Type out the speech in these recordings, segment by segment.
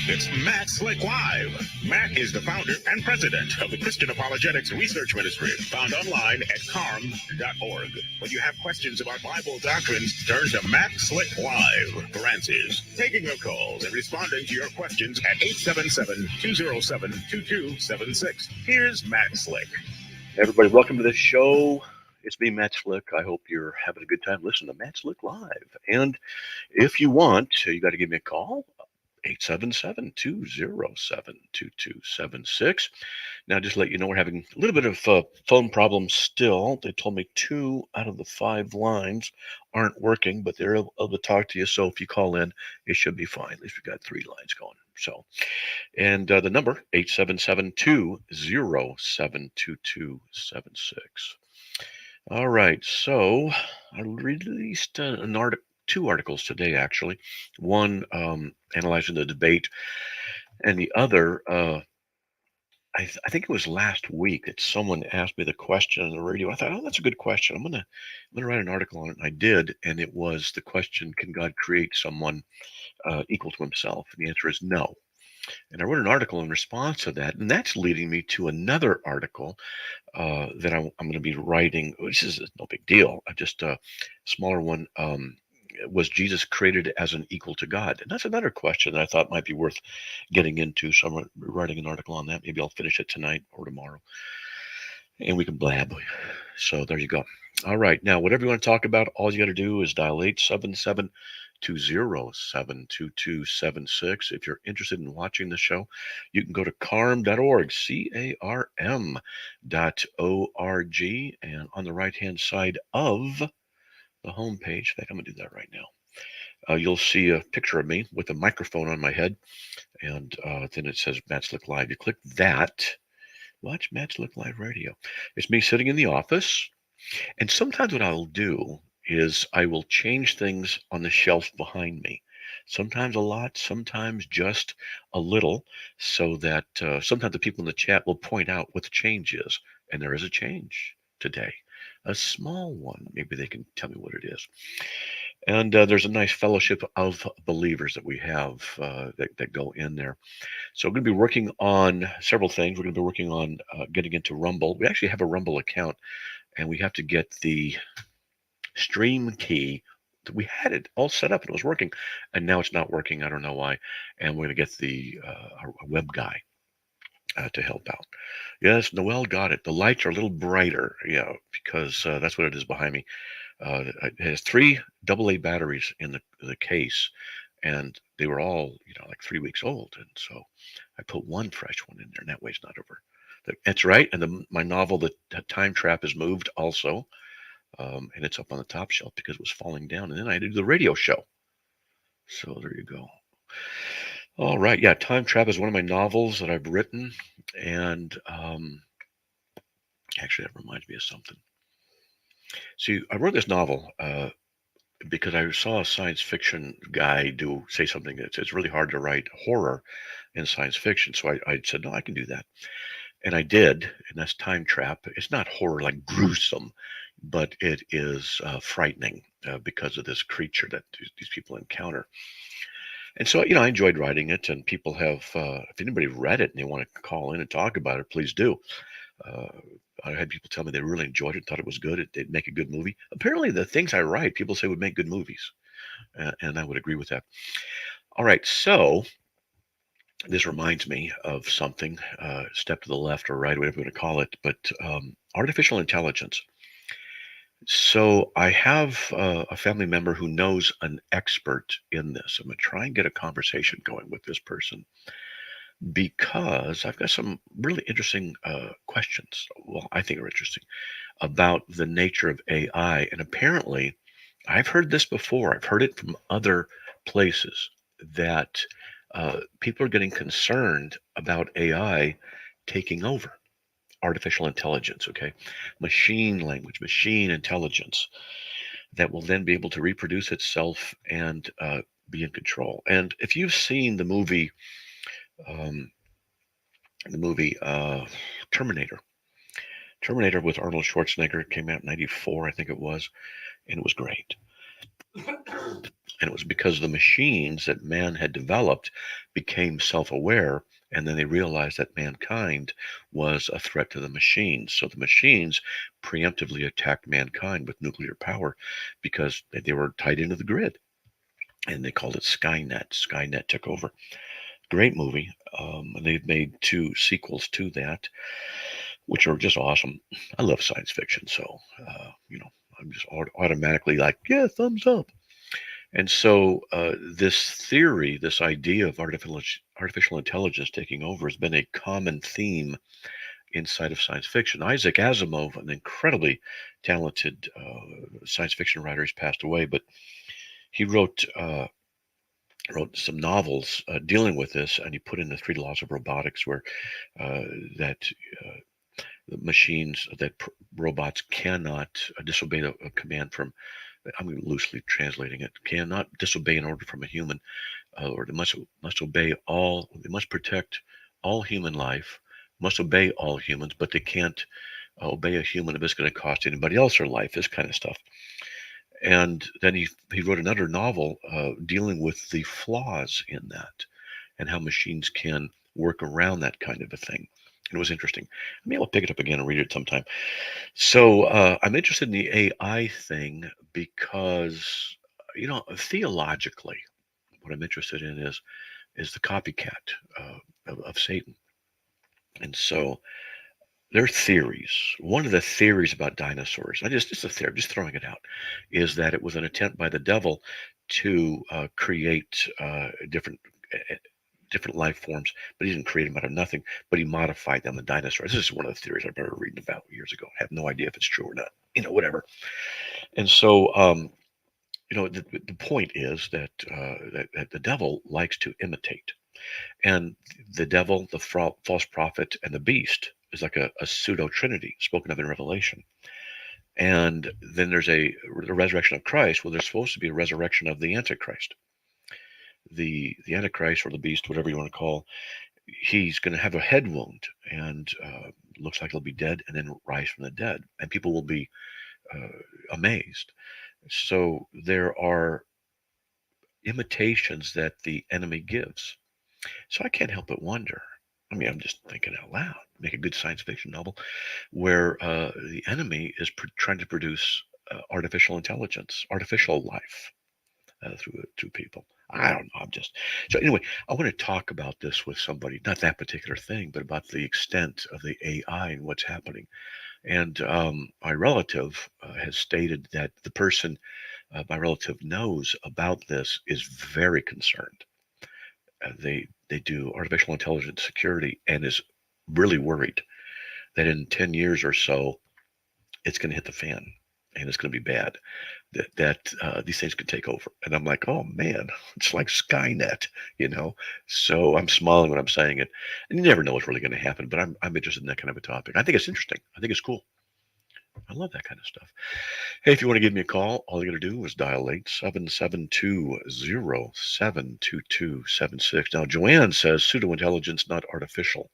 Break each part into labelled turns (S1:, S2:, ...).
S1: It's Matt Slick Live. Matt is the founder and president of the Christian Apologetics Research Ministry, found online at CARM.org. When you have questions about Bible doctrines, turn to Matt Slick Live for answers. Taking your calls and responding to your questions at 877-207-2276. Here's Matt Slick.
S2: Everybody, welcome to the show. It's me, Matt Slick. I hope you're having a good time listening to Matt Slick Live. And if you want, you got to give me a call, 877-207-2276. Now, just to let you know, we're having a little bit of phone problems still. They told me 2 out of the 5 lines aren't working, but they're able to talk to you. So if you call in, it should be fine. At least we've got 3 lines going. So, and the number, 877-207-2276. All right, so I released an 2 articles today, actually. One analyzing the debate, and the other, I think it was last week that someone asked me the question on the radio. I thought, oh, that's a good question. I'm gonna write an article on it, and I did. And it was the question: can God create someone equal to Himself? And the answer is no. And I wrote an article in response to that, and that's leading me to another article that I'm going to be writing. This is no big deal. Just a smaller one. Was Jesus created as an equal to God? And that's another question that I thought might be worth getting into. So I'm writing an article on that. Maybe I'll finish it tonight or tomorrow, and we can blab. So there you go. All right. Now, whatever you want to talk about, all you got to do is dial 877-207-2276. If you're interested in watching the show, you can go to carm.org, CARM.org, and on the right-hand side of the homepage, in fact, I'm going to do that right now. You'll see a picture of me with a microphone on my head, and then it says Matt Slick Live. You click that, watch Matt Slick Live Radio. It's me sitting in the office, and sometimes what I'll do is I will change things on the shelf behind me. Sometimes a lot, sometimes just a little, so that sometimes the people in the chat will point out what the change is. And there is a change today, a small one. Maybe they can tell me what it is. And there's a nice fellowship of believers that we have that go in there. So we're going to be working on several things. We're going to be working on getting into Rumble. We actually have a Rumble account, and we have to get the stream key. We had it all set up and it was working, and now it's not working. I don't know why. And we're going to get the our web guy to help out. Yes, Noel got it. The lights are a little brighter, because that's what it is behind me. It has 3 AA batteries in the case, and they were all like 3 weeks old, and so I put one fresh one in there, and that way it's not over. That's right. And my novel, The Time Trap, is moved also. And it's up on the top shelf because it was falling down. And then I did the radio show. So there you go. All right. Yeah, Time Trap is one of my novels that I've written. And actually, that reminds me of something. See, I wrote this novel because I saw a science fiction guy say something that it's really hard to write horror in science fiction. So I said, no, I can do that. And I did. And that's Time Trap. It's not horror like gruesome, but it is frightening because of this creature that these people encounter. And so, I enjoyed writing it, and people have, if anybody read it and they want to call in and talk about it, please do. I had people tell me they really enjoyed it, thought it was good, it'd make a good movie. Apparently, the things I write, people say would make good movies, and I would agree with that. All right, so this reminds me of something, step to the left or right, whatever you want to call it, but artificial intelligence. So I have a family member who knows an expert in this. I'm going to try and get a conversation going with this person because I've got some really interesting questions. Well, I think are interesting about the nature of AI. And apparently, I've heard this before. I've heard it from other places that people are getting concerned about AI taking over. Artificial intelligence, okay? Machine language, machine intelligence that will then be able to reproduce itself and be in control. And if you've seen the movie Terminator with Arnold Schwarzenegger, came out in '94, I think it was, and it was great. And it was because the machines that man had developed became self aware. And then they realized that mankind was a threat to the machines. So the machines preemptively attacked mankind with nuclear power because they were tied into the grid. And they called it Skynet. Skynet took over. Great movie. And they've made 2 sequels to that, which are just awesome. I love science fiction. So, I'm just automatically like, yeah, thumbs up. And so this theory, this idea of artificial intelligence taking over has been a common theme inside of science fiction. Isaac Asimov, an incredibly talented science fiction writer, he's passed away, but he wrote some novels dealing with this, and he put in the 3 laws of robotics, where uh, that the machines, robots cannot disobey a command from. I'm loosely translating it. Cannot disobey an order from a human, or they must obey all. They must protect all human life. Must obey all humans, but they can't obey a human if it's going to cost anybody else their life. This kind of stuff. And then he wrote another novel dealing with the flaws in that and how machines can work around that kind of a thing. And it was interesting. Maybe I'll pick it up again and read it sometime. So I'm interested in the AI thing because, theologically, what I'm interested in is the copycat of Satan. And so their theories. One of the theories about dinosaurs, just a theory, just throwing it out, is that it was an attempt by the devil to create uh, different life forms, but he didn't create them out of nothing, but he modified them, the dinosaurs. This is one of the theories I remember reading about years ago. I have no idea if it's true or not, whatever. And so, the point is that the devil likes to imitate. And the devil, the false prophet, and the beast is like a pseudo trinity spoken of in Revelation. And then there's the resurrection of Christ. Well, there's supposed to be a resurrection of the Antichrist. The Antichrist, or the beast, whatever you want to call, he's going to have a head wound, and looks like he'll be dead and then rise from the dead. And people will be uh, amazed. So there are imitations that the enemy gives. So I can't help but wonder. I mean, I'm just thinking out loud. Make a good science fiction novel where the enemy is trying to produce artificial intelligence, artificial life through people. I don't know. I'm just so anyway. I want to talk about this with somebody, not that particular thing, but about the extent of the AI and what's happening. And my relative has stated that the person my relative knows about this is very concerned. They do artificial intelligence security and is really worried that in 10 years or so it's going to hit the fan and it's going to be bad, that these things could take over. And I'm like, oh man, it's like Skynet, so I'm smiling when I'm saying it, and you never know what's really going to happen, but I'm interested in that kind of a topic. I think it's interesting. I think it's cool. I love that kind of stuff. Hey, if you want to give me a call, all you got to do is dial 877-207-2276. Now, Joanne says pseudo intelligence, not artificial.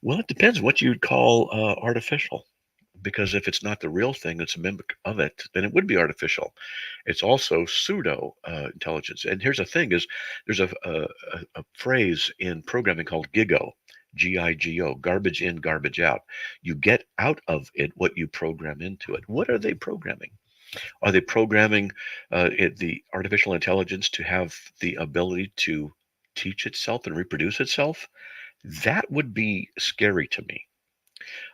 S2: Well, it depends what you'd call artificial. Because if it's not the real thing, it's a mimic of it, then it would be artificial. It's also pseudo intelligence. And here's the thing: is there's a phrase in programming called GIGO, GIGO, garbage in, garbage out. You get out of it what you program into it. What are they programming? Are they programming the artificial intelligence to have the ability to teach itself and reproduce itself? That would be scary to me.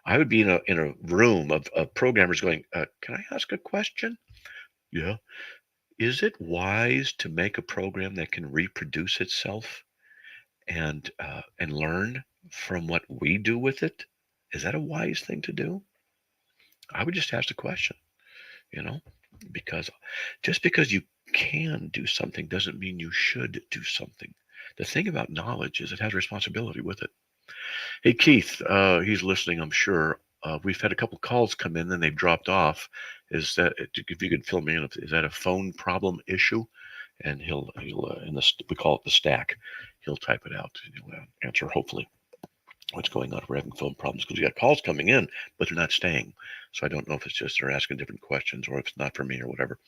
S2: I would be in a room of programmers going, "Can I ask a question?" Yeah. Is it wise to make a program that can reproduce itself and learn from what we do with it? Is that a wise thing to do? I would just ask the question, you know, because just because you can do something doesn't mean you should do something. The thing about knowledge is it has responsibility with it. Hey, Keith, he's listening, I'm sure. We've had a couple calls come in, then they've dropped off. If you could fill me in, is that a phone problem issue? And he'll we call it the stack. He'll type it out and he'll answer hopefully. what's going on. We're having phone problems because we got calls coming in, but they're not staying. So I don't know if it's just they're asking different questions or if it's not for me or whatever.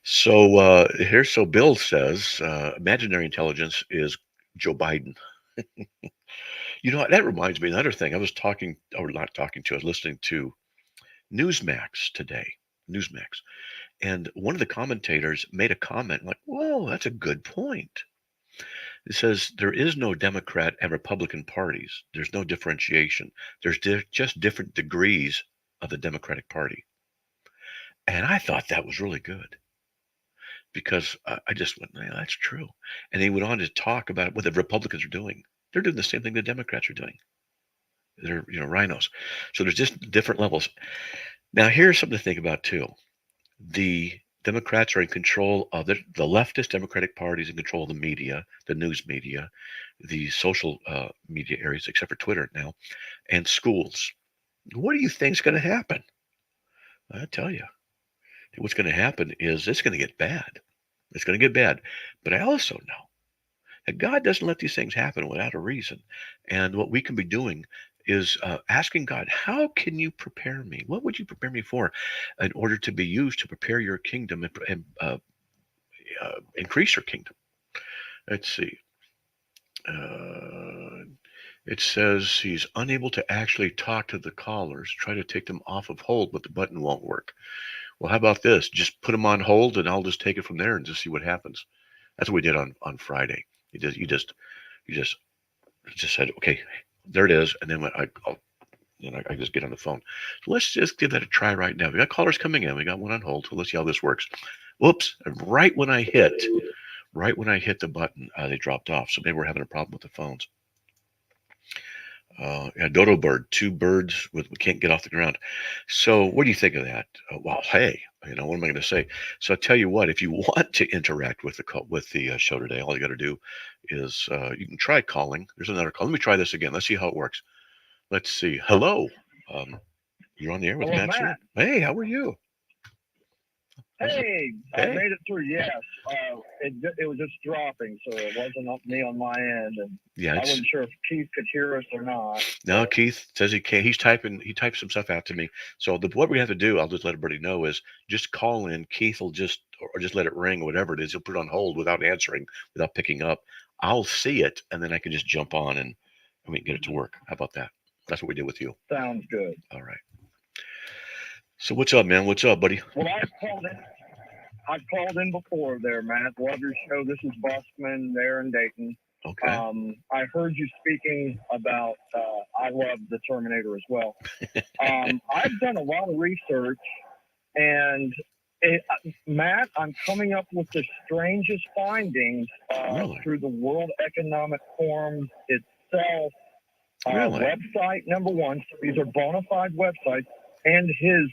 S2: So so Bill says imaginary intelligence is Joe Biden. That reminds me of another thing. I was listening to Newsmax today. Newsmax. And one of the commentators made a comment like, whoa, that's a good point. It says there is no Democrat and Republican parties. There's no differentiation. There's just different degrees of the Democratic Party. And I thought that was really good because I just went, yeah, that's true. And he went on to talk about what the Republicans are doing. They're doing the same thing the Democrats are doing. They're, rhinos. So there's just different levels. Now, here's something to think about too. The Democrats are in control of the leftist Democratic Party is in control of the media, the news media, the social media areas, except for Twitter now, and schools. What do you think is going to happen? I tell you, what's going to happen is it's going to get bad. It's going to get bad. But I also know that God doesn't let these things happen without a reason. And what we can be doing is asking God, how can you prepare me? What would you prepare me for in order to be used to prepare your kingdom and increase your kingdom? Let's see. It says he's unable to actually talk to the callers. Try to take them off of hold, but the button won't work. Well, how about this? Just put them on hold, and I'll just take it from there and just see what happens. That's what we did on Friday. You just said, okay, there it is, and then I just get on the phone. So let's just give that a try right now. We got callers coming in. We got one on hold. So let's see how this works. Whoops! And right when I hit the button, they dropped off. So maybe we're having a problem with the phones. Dodo bird, 2 birds we can't get off the ground. So what do you think of that? Well, hey, what am I going to say? So I tell you what, if you want to interact with the show today, all you got to do is you can try calling. There's another call. Let me try this again. Let's see how it works. Let's see. Hello. You're on the air with
S3: Hello,
S2: Matt. Hey, how are you?
S3: Hey, I made it through. Yes, it was just dropping, so it wasn't me on my end, and
S2: yeah,
S3: I wasn't sure if Keith could hear us or not.
S2: No, Keith says he can't. He types some stuff out to me. So what we have to do, I'll just let everybody know, is just call in. Keith will just let it ring, whatever it is. He'll put it on hold without answering, without picking up. I'll see it, and then I can just jump on and we can get it to work. How about that? That's what we did with you.
S3: Sounds good.
S2: All right. So what's up, man? What's up, buddy?
S3: Well, I've called in before there, Matt. Love your show. This is Buskman there in Dayton.
S2: Okay.
S3: I heard you speaking about, I love the Terminator as well. I've done a lot of research, and Matt, I'm coming up with the strangest findings
S2: Really?
S3: through the World Economic Forum itself.
S2: Really?
S3: Website number one. So these are bona fide websites, and his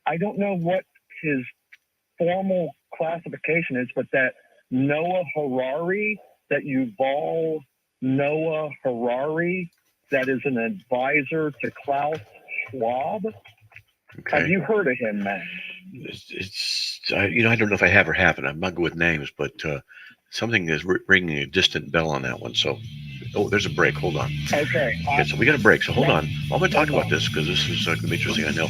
S3: I don't know what his formal classification is, but that Noah Harari, that Yuval Noah Harari, that is an advisor to Klaus Schwab.
S2: Okay.
S3: Have you heard of him, Matt?
S2: I don't know if I have or haven't. I'm not good with names, but something is ringing a distant bell on that one. So, there's a break. Hold on.
S3: Okay.
S2: So we got a break. So hold on. I'm going to talk about this because this is going to be interesting. I know.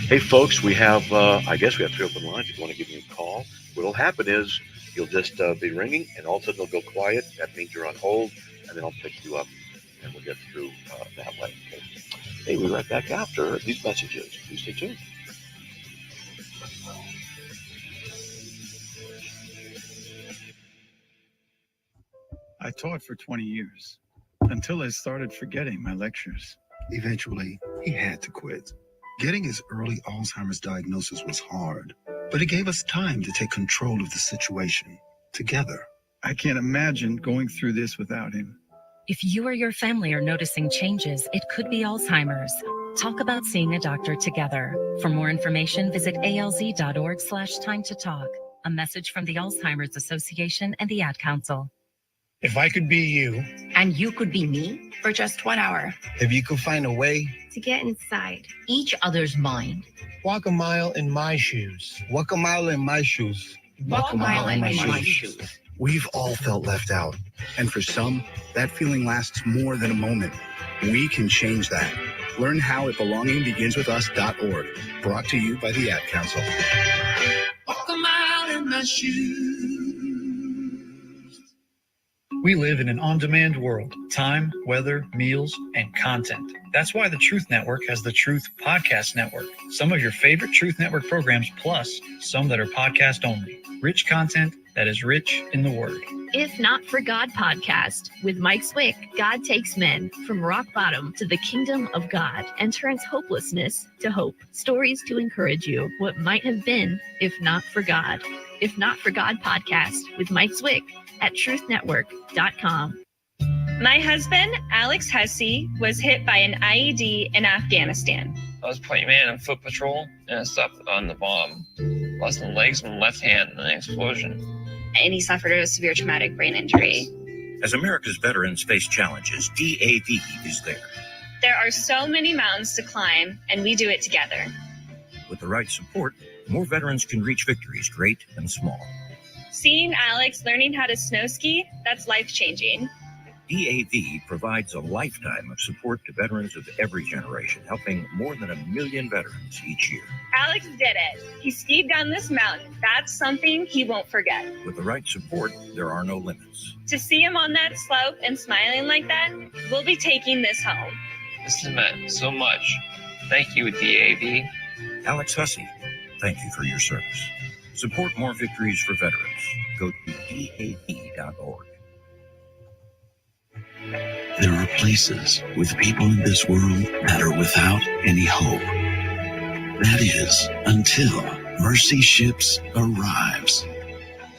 S2: Hey, folks, we have, I guess we have 3 open lines. If you want to give me a call, what will happen is you'll just be ringing, and all of a sudden it'll go quiet. That means you're on hold, and then I'll pick you up, and we'll get through that way. Okay. Hey, we'll be right back after these messages. Please stay tuned.
S4: I taught for 20 years until I started forgetting my lectures.
S5: Eventually, he had to quit. Getting his early Alzheimer's diagnosis was hard, but it gave us time to take control of the situation together.
S4: I can't imagine going through this without him.
S6: If you or your family are noticing changes, it could be Alzheimer's. Talk about seeing a doctor together. For more information, visit alz.org/time-to-talk. A message from the Alzheimer's Association and the Ad Council.
S7: If I could be you,
S8: and you could be me for just 1 hour,
S7: if you could find a way
S8: to get inside each other's mind,
S7: walk a mile in my shoes.
S5: Walk a mile in my shoes.
S8: Walk a mile in my shoes.
S7: We've all felt left out, and for some, that feeling lasts more than a moment. We can change that. Learn how at belongingbeginswithus.org. Brought to you by the Ad Council.
S9: Walk a mile in my shoes.
S10: We live in an on-demand world. Time, weather, meals, and content. That's why the Truth Network has the Truth Podcast Network. Some of your favorite Truth Network programs, plus some that are podcast only. Rich content that is rich in the Word.
S11: If Not For God podcast with Mike Swick, God takes men from rock bottom to the kingdom of God and turns hopelessness to hope. Stories to encourage you what might have been if not for God. If Not For God podcast with Mike Swick at truthnetwork.com.
S12: My husband, Alex Hussey, was hit by an IED in Afghanistan.
S13: I was playing man on foot patrol and I stepped on the bomb. Lost the legs from the left hand in an explosion.
S12: And he suffered a severe traumatic brain injury.
S14: As America's veterans face challenges, DAV is there.
S12: There are so many mountains to climb, and we do it together.
S14: With the right support, more veterans can reach victories, great and small.
S12: Seeing Alex learning how to snow ski, that's life-changing.
S14: DAV provides a lifetime of support to veterans of every generation, helping more than 1 million veterans each year.
S12: Alex did it. He skied down this mountain. That's something he won't forget.
S14: With the right support, there are no limits.
S12: To see him on that slope and smiling like that, we'll be taking this home.
S13: This has meant so much. Thank you, DAV.
S14: Alex Hussey, thank you for your service. Support more victories for veterans. Go to DAV.org.
S15: There are places with people in this world that are without any hope. That is, until Mercy Ships arrives.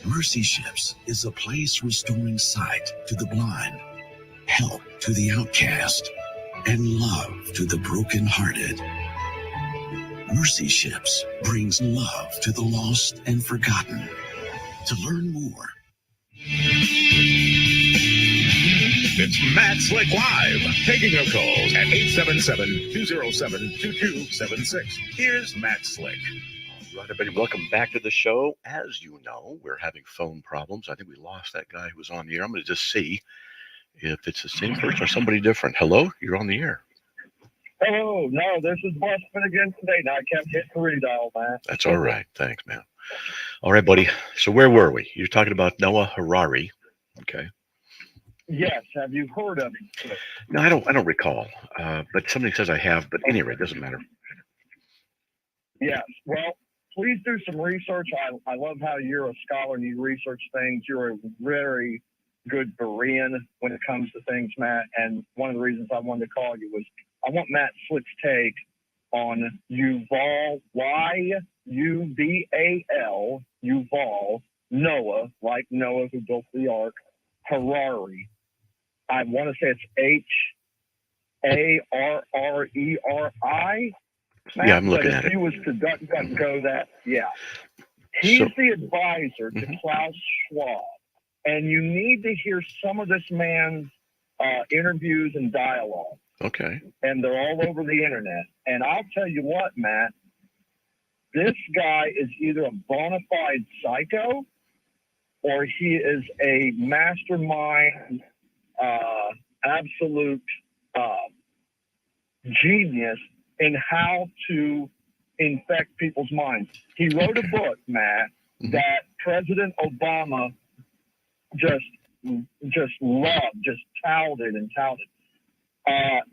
S15: Mercy Ships is a place restoring sight to the blind, help to the outcast, and love to the brokenhearted. Mercy Ships brings love to the lost and forgotten. To learn more,
S1: it's Matt Slick Live, taking your calls at 877-207-2276. Here's Matt Slick.
S2: All right, everybody, welcome back to the show. As you know, we're having phone problems. I think we lost that guy who was on the air. I'm going to just see if it's the same person or somebody different. Hello, you're on the air.
S3: Hello, no, this is Westman again today. Now I kept hitting the redial, man.
S2: That's all right. Thanks, man. All right, buddy. So where were we? You're talking about Noah Harari. Okay.
S3: Yes, have you heard of him?
S2: No, I don't recall. But somebody says I have. But anyway, it doesn't matter.
S3: Yes. Well, please do some research. I love how you're a scholar and you research things. You're a very good Berean when it comes to things, Matt. And one of the reasons I wanted to call you was I want Matt Slick's take on Yuval, Y-U-V-A-L, Yuval, Noah, like Noah who built the ark, Harari. I want to say it's H-A-R-R-E-R-I.
S2: Yeah, I'm looking
S3: at it. If he was to go that, yeah. He's the advisor to Klaus Schwab. And you need to hear some of this man's interviews and dialogue.
S2: Okay.
S3: And they're all over the internet. And I'll tell you what, Matt, this guy is either a bona fide psycho or he is a mastermind, absolute genius in how to infect people's minds. He wrote a book, Matt, that President Obama just loved, just touted and touted.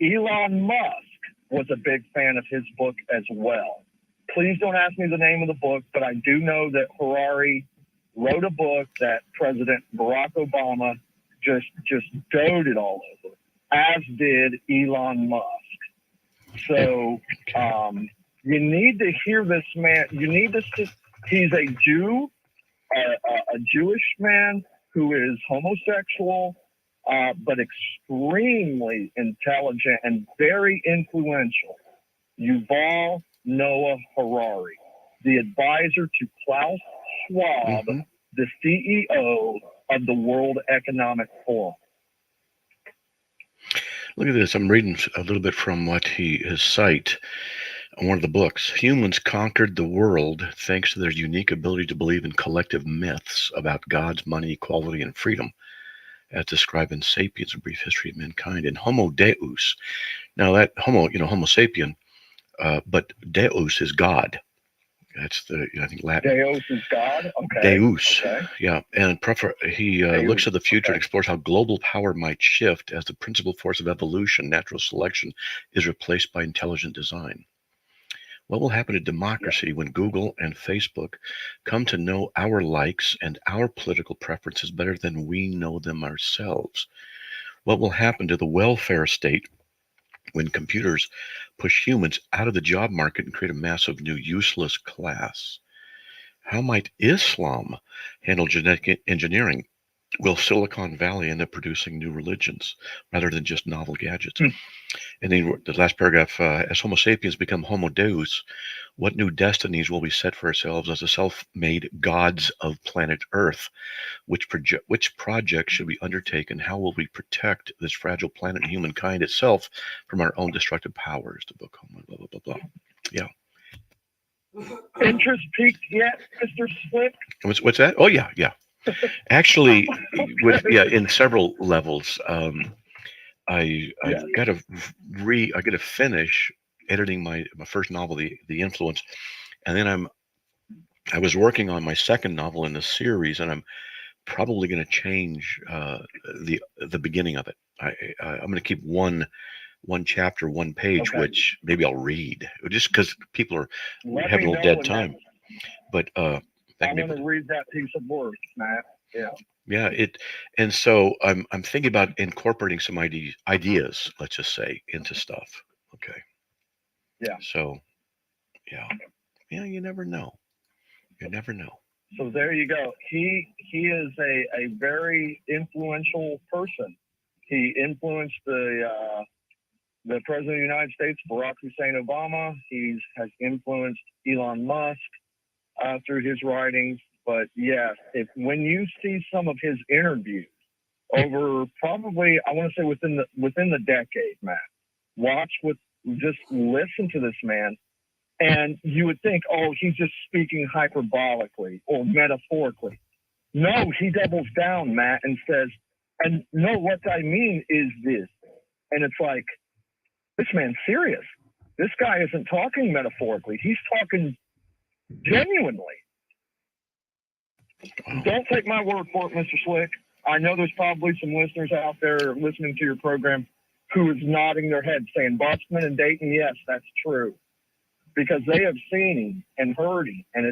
S3: Elon Musk was a big fan of his book as well. Please don't ask me the name of the book, but I do know that Harari wrote a book that President Barack Obama just doted all over, as did Elon Musk. So you need to hear this man. You need to see, he's a Jew, a Jewish man who is homosexual, but extremely intelligent and very influential. Yuval Noah Harari, the advisor to Klaus Schwab, the CEO of the World Economic Forum.
S2: Look at this. I'm reading a little bit from what his site. one of the books. Humans conquered the world thanks to their unique ability to believe in collective myths about gods, money, equality, and freedom, as described in *Sapiens: A Brief History of Mankind*, and *Homo Deus*. Now that Homo sapien, but Deus is God. That's the, I think, Latin.
S3: Deus is God? Okay.
S2: Deus,
S3: Okay.
S2: yeah. And he looks at the future and explores how global power might shift as the principal force of evolution, natural selection, is replaced by intelligent design. What will happen to democracy when Google and Facebook come to know our likes and our political preferences better than we know them ourselves? What will happen to the welfare state when computers push humans out of the job market and create a massive new useless class? How might Islam handle genetic engineering? Will Silicon Valley end up producing new religions rather than just novel gadgets? And then the last paragraph, as Homo sapiens become Homo Deus, what new destinies will we set for ourselves as the self-made gods of planet Earth? Which project should we undertake, and how will we protect this fragile planet and humankind itself from our own destructive powers? The book, blah, blah, blah, blah. Yeah.
S3: Interest peaked yet, Mr. Slick?
S2: What's that? Oh, yeah. Actually, in several levels. I gotta finish editing my first novel, The Influence, and then I was working on my second novel in the series, and I'm probably going to change the beginning of it. I'm going to keep one chapter, one page,
S3: Okay.
S2: which maybe I'll read, just because people are
S3: Let
S2: having a
S3: me
S2: little
S3: know
S2: dead
S3: when
S2: time. But
S3: I want to read that piece of work, Matt. Yeah.
S2: yeah, and so I'm thinking about incorporating some ideas, let's just say, into stuff. Okay.
S3: Yeah.
S2: So, yeah, you never know. You never know.
S3: So there you go. He is a very influential person. He influenced the President of the United States, Barack Hussein Obama. He has influenced Elon Musk through his writings. But yes, when you see some of his interviews over probably, I want to say within the decade, Matt, just listen to this man, and you would think, oh, he's just speaking hyperbolically or metaphorically. No, he doubles down, Matt, and says, and no, what I mean is this. And it's like, this man's serious. This guy isn't talking metaphorically. He's talking genuinely. Don't take my word for it, Mr. Slick. I know there's probably some listeners out there listening to your program who is nodding their head saying, Botsman and Dayton, yes, that's true. Because they have seen him and heard him. And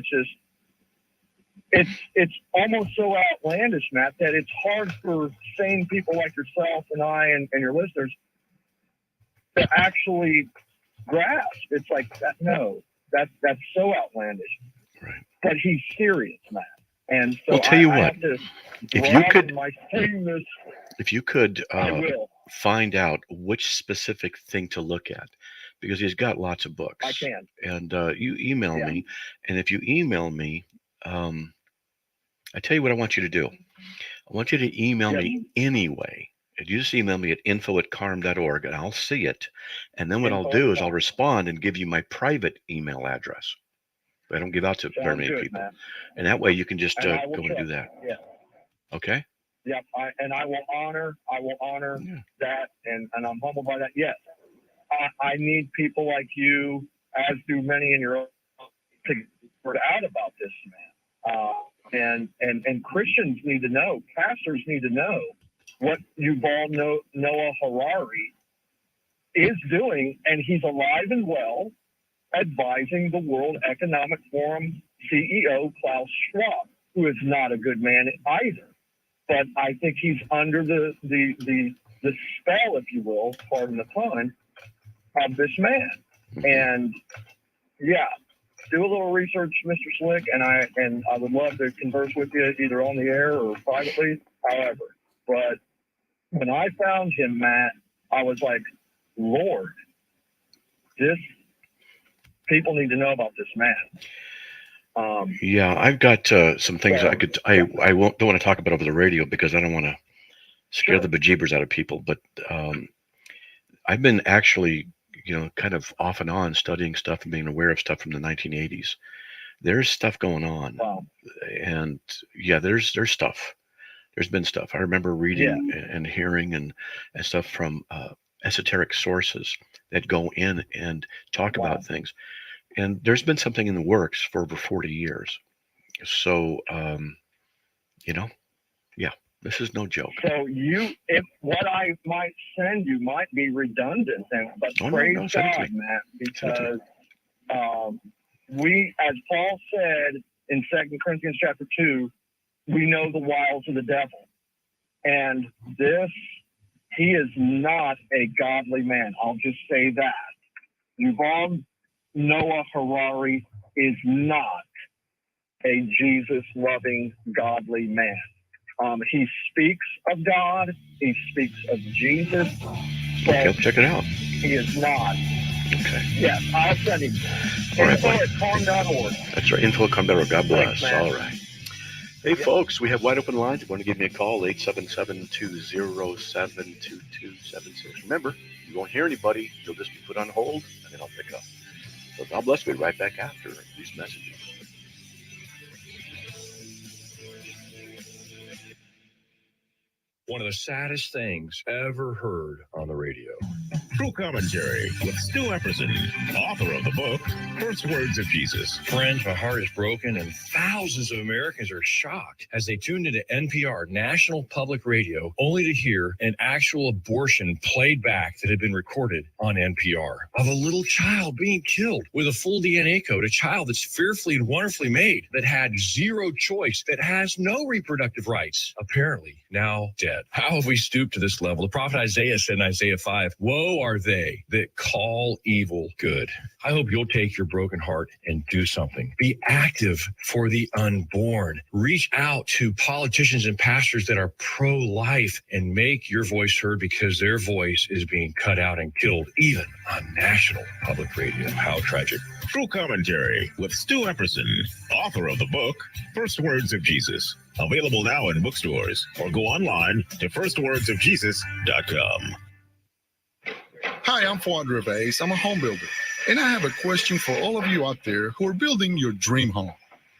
S3: it's almost so outlandish, Matt, that it's hard for sane people like yourself and I and your listeners to actually grasp. It's like, that's so outlandish.
S2: Right.
S3: But he's serious, Matt. And so
S2: I'll tell you what,
S3: if you could
S2: find out which specific thing to look at, because he's got lots of books.
S3: I can.
S2: And you email me, and if you email me, I tell you what I want you to do. I want you to email me anyway. You just email me at info@carm.org, and I'll see it. And then what I'll do is I'll respond and give you my private email address. I don't give out to very many people. Matt. And that way you can just go and do that.
S3: Yeah.
S2: Okay?
S3: Yeah, I will honor that, and I'm humbled by that. Yes, I need people like you, as do many in your own, to get out about this, man. And Christians need to know, pastors need to know what Yuval Noah Harari is doing, and he's alive and well, advising the World Economic Forum CEO Klaus Schwab, who is not a good man either. But I think he's under the spell, if you will, pardon the pun, of this man. And yeah, do a little research, Mr. Slick, and I would love to converse with you either on the air or privately, however. But when I found him, Matt, I was like, Lord, people need to know about this man.
S2: Yeah, I've got some things I don't want to talk about over the radio because I don't want to scare the bejeebers out of people. But I've been actually kind of off and on studying stuff and being aware of stuff from the 1980s. There's stuff going on.
S3: Wow.
S2: And yeah, there's stuff. There's been stuff. I remember reading and hearing and stuff from esoteric sources that go in and talk about things. And there's been something in the works for over 40 years. So, yeah, this is no joke.
S3: So if what I might send you might be redundant, but praise God, Matt, because we, as Paul said in 2 Corinthians chapter 2, we know the wiles of the devil. And he is not a godly man. I'll just say that. Yuval Noah Harari is not a Jesus-loving, godly man. He speaks of God. He speaks of Jesus.
S2: Okay, check it out.
S3: He is not.
S2: Okay.
S3: Yes, I'll send him.
S2: All right,
S3: info at CARM.org.
S2: That's right, info at CARM.org. God bless.
S3: Thanks,
S2: all right. Hey, folks, we have wide open lines. If you want to give me a call, 877-207-2276. Remember, you won't hear anybody. You'll just be put on hold, and then I'll pick up. So God bless. We'll be right back after these messages.
S14: One of the saddest things ever heard on the radio.
S1: True Commentary with Stu Epperson, author of the book, First Words of Jesus.
S14: Friends, my heart is broken, and thousands of Americans are shocked as they tuned into NPR, National Public Radio, only to hear an actual abortion played back that had been recorded on NPR of a little child being killed with a full DNA code, a child that's fearfully and wonderfully made, that had zero choice, that has no reproductive rights, apparently now dead. How have we stooped to this level? The prophet Isaiah said in Isaiah 5, woe are they that call evil good. I hope you'll take your broken heart and do something. Be active for the unborn. Reach out to politicians and pastors that are pro-life and make your voice heard, because their voice is being cut out and killed, even on National Public Radio. How tragic.
S1: True Commentary with Stu Epperson, author of the book, First Words of Jesus. Available now in bookstores, or go online to firstwordsofjesus.com.
S16: Hi, I'm Fuad Rivas. I'm a home builder, and I have a question for all of you out there who are building your dream home.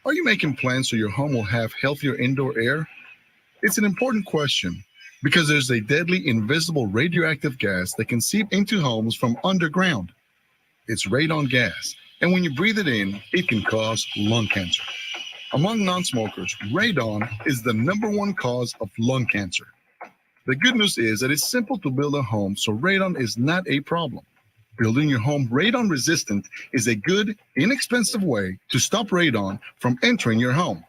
S16: Are you making plans so your home will have healthier indoor air? It's an important question because there's a deadly invisible radioactive gas that can seep into homes from underground. It's radon gas, and when you breathe it in, it can cause lung cancer. Among non-smokers, radon is the #1 cause of lung cancer. The good news is that it's simple to build a home, so radon is not a problem. Building your home radon resistant is a good, inexpensive way to stop radon from entering your home.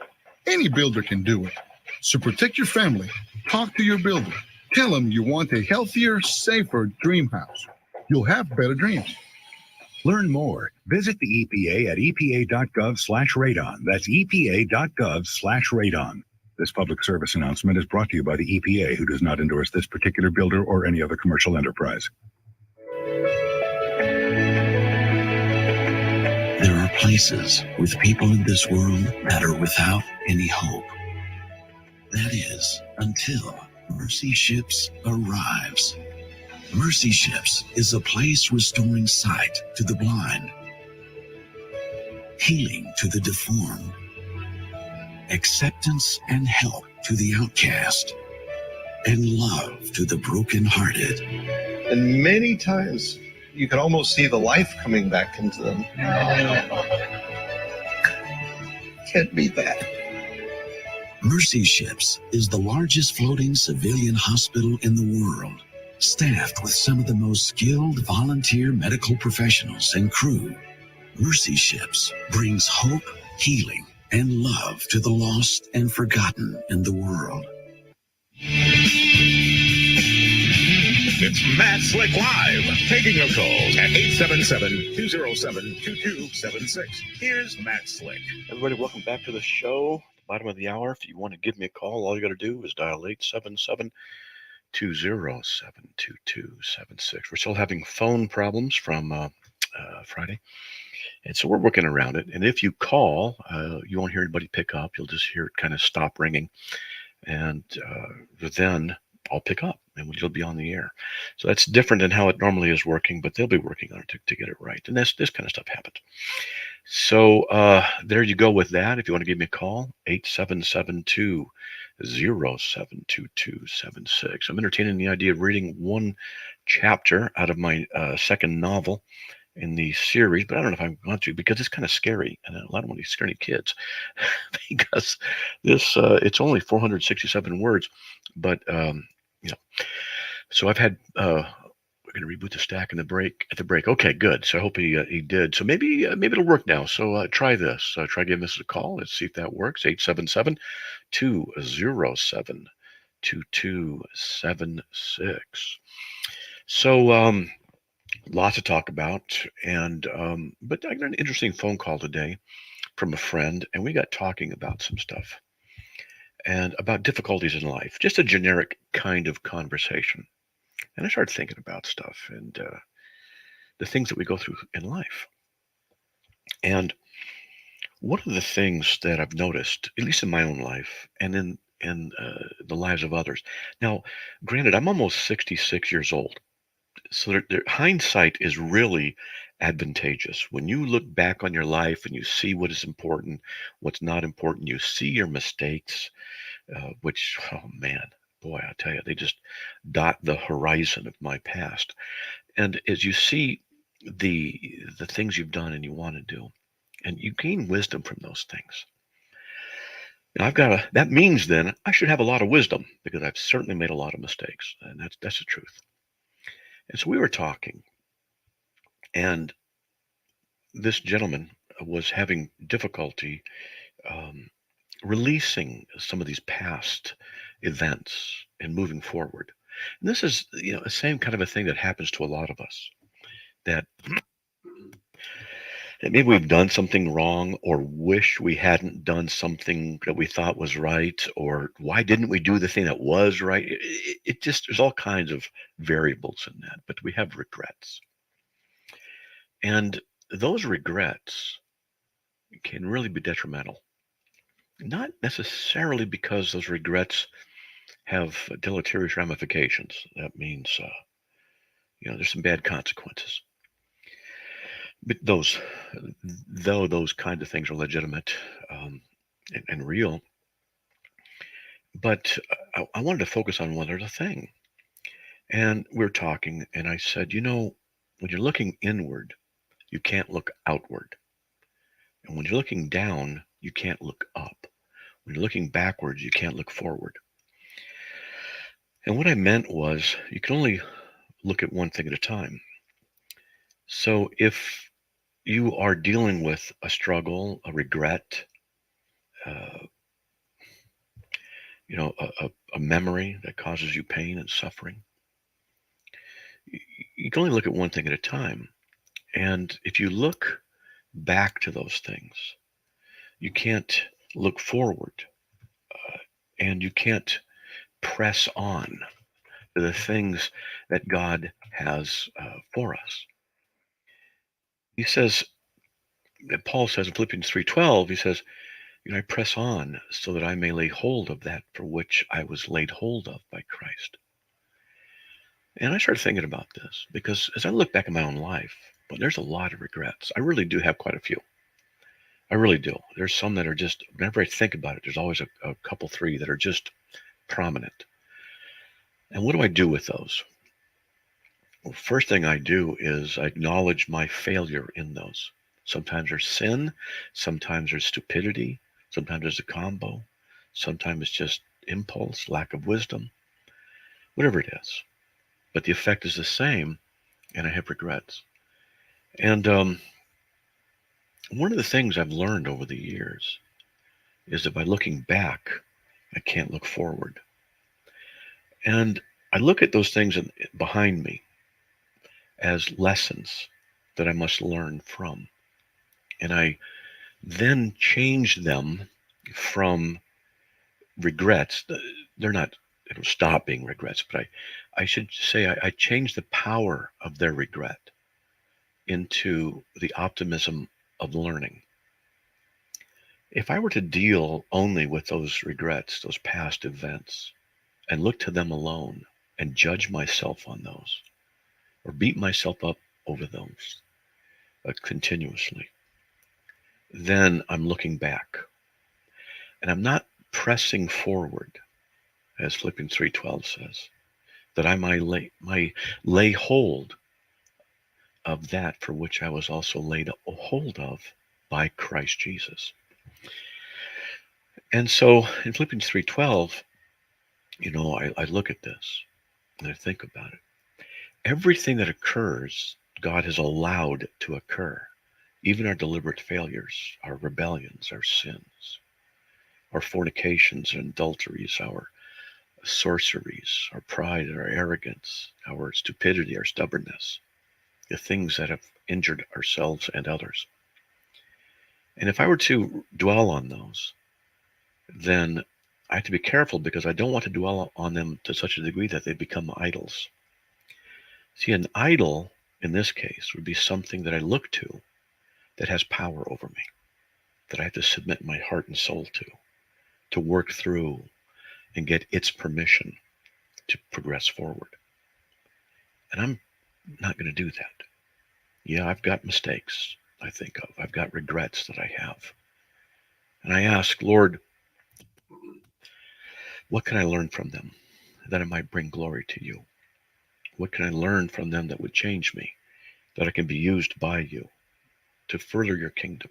S16: Any builder can do it. So protect your family. Talk to your builder. Tell them you want a healthier, safer dream house. You'll have better dreams.
S17: Learn more. Visit the EPA at epa.gov/radon. That's epa.gov/radon. This public service announcement is brought to you by the EPA, who does not endorse this particular builder or any other commercial enterprise.
S15: There are places with people in this world that are without any hope. That is, until Mercy Ships arrives. Mercy Ships is a place restoring sight to the blind, healing to the deformed, acceptance and help to the outcast, and love to the brokenhearted.
S18: And many times you can almost see the life coming back into them. Can't beat that.
S15: Mercy Ships is the largest floating civilian hospital in the world, staffed with some of the most skilled volunteer medical professionals and crew. Mercy Ships brings hope, healing, and love to the lost and forgotten in the world.
S1: It's Matt Slick Live, taking your calls at 877-207-2276. Here's Matt Slick.
S2: Everybody, welcome back to the show. Bottom of the hour. If you want to give me a call, all you got to do is dial 877-207-2276. We're still having phone problems from Friday, and so we're working around it. And if you call, you won't hear anybody pick up. You'll just hear it kind of stop ringing, and then I'll pick up and you'll be on the air. So that's different than how it normally is working, but they'll be working on it to get it right. And this kind of stuff happens. So there you go with that. If you want to give me a call, 8772-072276. I'm entertaining the idea of reading one chapter out of my second novel in the series, but I don't know if I'm going to, because it's kind of scary, and I don't want to scare any kids because this it's only 467 words, but so I've had we're going to reboot the stack at the break. Okay, good. So I hope he did. So maybe it'll work now. So try this. Try giving this a call. Let's see if that works. 877-207-2276. So lots to talk about, and but I got an interesting phone call today from a friend, and we got talking about some stuff and about difficulties in life, just a generic kind of conversation. And I started thinking about stuff and the things that we go through in life. And one of the things that I've noticed, at least in my own life and in the lives of others. Now, granted, I'm almost 66 years old. So hindsight is really advantageous. When you look back on your life and you see what is important, what's not important, you see your mistakes, which, oh man, boy, I tell you, they just dot the horizon of my past. And as you see the things you've done and you want to do, and you gain wisdom from those things. Now that means then I should have a lot of wisdom, because I've certainly made a lot of mistakes, and that's the truth. And so we were talking, and this gentleman was having difficulty releasing some of these past events and moving forward. And this is, the same kind of a thing that happens to a lot of us, that maybe we've done something wrong, or wish we hadn't done something that we thought was right, or why didn't we do the thing that was right? It just, there's all kinds of variables in that, but we have regrets. And those regrets can really be detrimental. Not necessarily because those regrets have deleterious ramifications. That means, there's some bad consequences. But those kind of things are legitimate and real. But I wanted to focus on one other thing. And we were talking, and I said, when you're looking inward, you can't look outward. And when you're looking down, you can't look up. When you're looking backwards, you can't look forward. And what I meant was, you can only look at one thing at a time. So if you are dealing with a struggle, a regret, a memory that causes you pain and suffering, you can only look at one thing at a time. And if you look back to those things, you can't look forward, and you can't press on to the things that God has for us. He says, Paul says in Philippians 3:12, he says, I press on so that I may lay hold of that for which I was laid hold of by Christ. And I started thinking about this, because as I look back in my own life, there's a lot of regrets. I really do have quite a few. I really do. There's some that are just, whenever I think about it, there's always a couple, three that are just prominent. And what do I do with those? Well, first thing I do is I acknowledge my failure in those. Sometimes there's sin, sometimes there's stupidity, sometimes there's a combo, sometimes it's just impulse, lack of wisdom, whatever it is. But the effect is the same, and I have regrets. And one of the things I've learned over the years is that by looking back, I can't look forward. And I look at those things behind me as lessons that I must learn from. And I then change them from regrets. They don't stop being regrets, but I should say I change the power of their regret into the optimism of learning. If I were to deal only with those regrets, those past events, and look to them alone and judge myself on those, or beat myself up over those continuously, then I'm looking back. And I'm not pressing forward, as Philippians 3:12 says, that I might lay hold of that for which I was also laid hold of by Christ Jesus. And so in Philippians 3:12, I look at this and I think about it. Everything that occurs, God has allowed to occur. Even our deliberate failures, our rebellions, our sins, our fornications and adulteries, our sorceries, our pride and our arrogance, our stupidity, our stubbornness, the things that have injured ourselves and others. And if I were to dwell on those, then I have to be careful, because I don't want to dwell on them to such a degree that they become idols. See, an idol in this case would be something that I look to that has power over me, that I have to submit my heart and soul to work through and get its permission to progress forward. And I'm not going to do that. Yeah, I've got mistakes I think of. I've got regrets that I have. And I ask, Lord, what can I learn from them that I might bring glory to you? What can I learn from them that would change me, that I can be used by you to further your kingdom?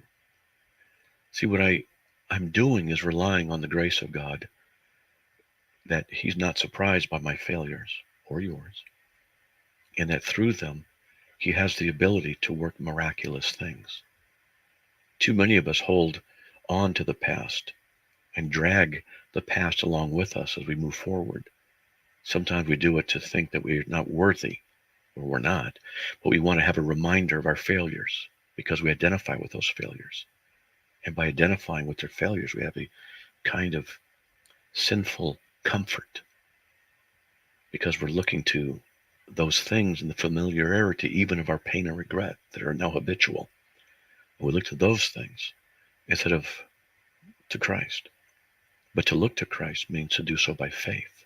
S2: See, what I'm doing is relying on the grace of God, that he's not surprised by my failures or yours, and that through them, he has the ability to work miraculous things. Too many of us hold on to the past and drag the past along with us as we move forward. Sometimes we do it to think that we're not worthy, or we're not, but we want to have a reminder of our failures because we identify with those failures. And by identifying with their failures, we have a kind of sinful comfort, because we're looking to those things and the familiarity even of our pain and regret that are now habitual. And we look to those things instead of to Christ. But to look to Christ means to do so by faith.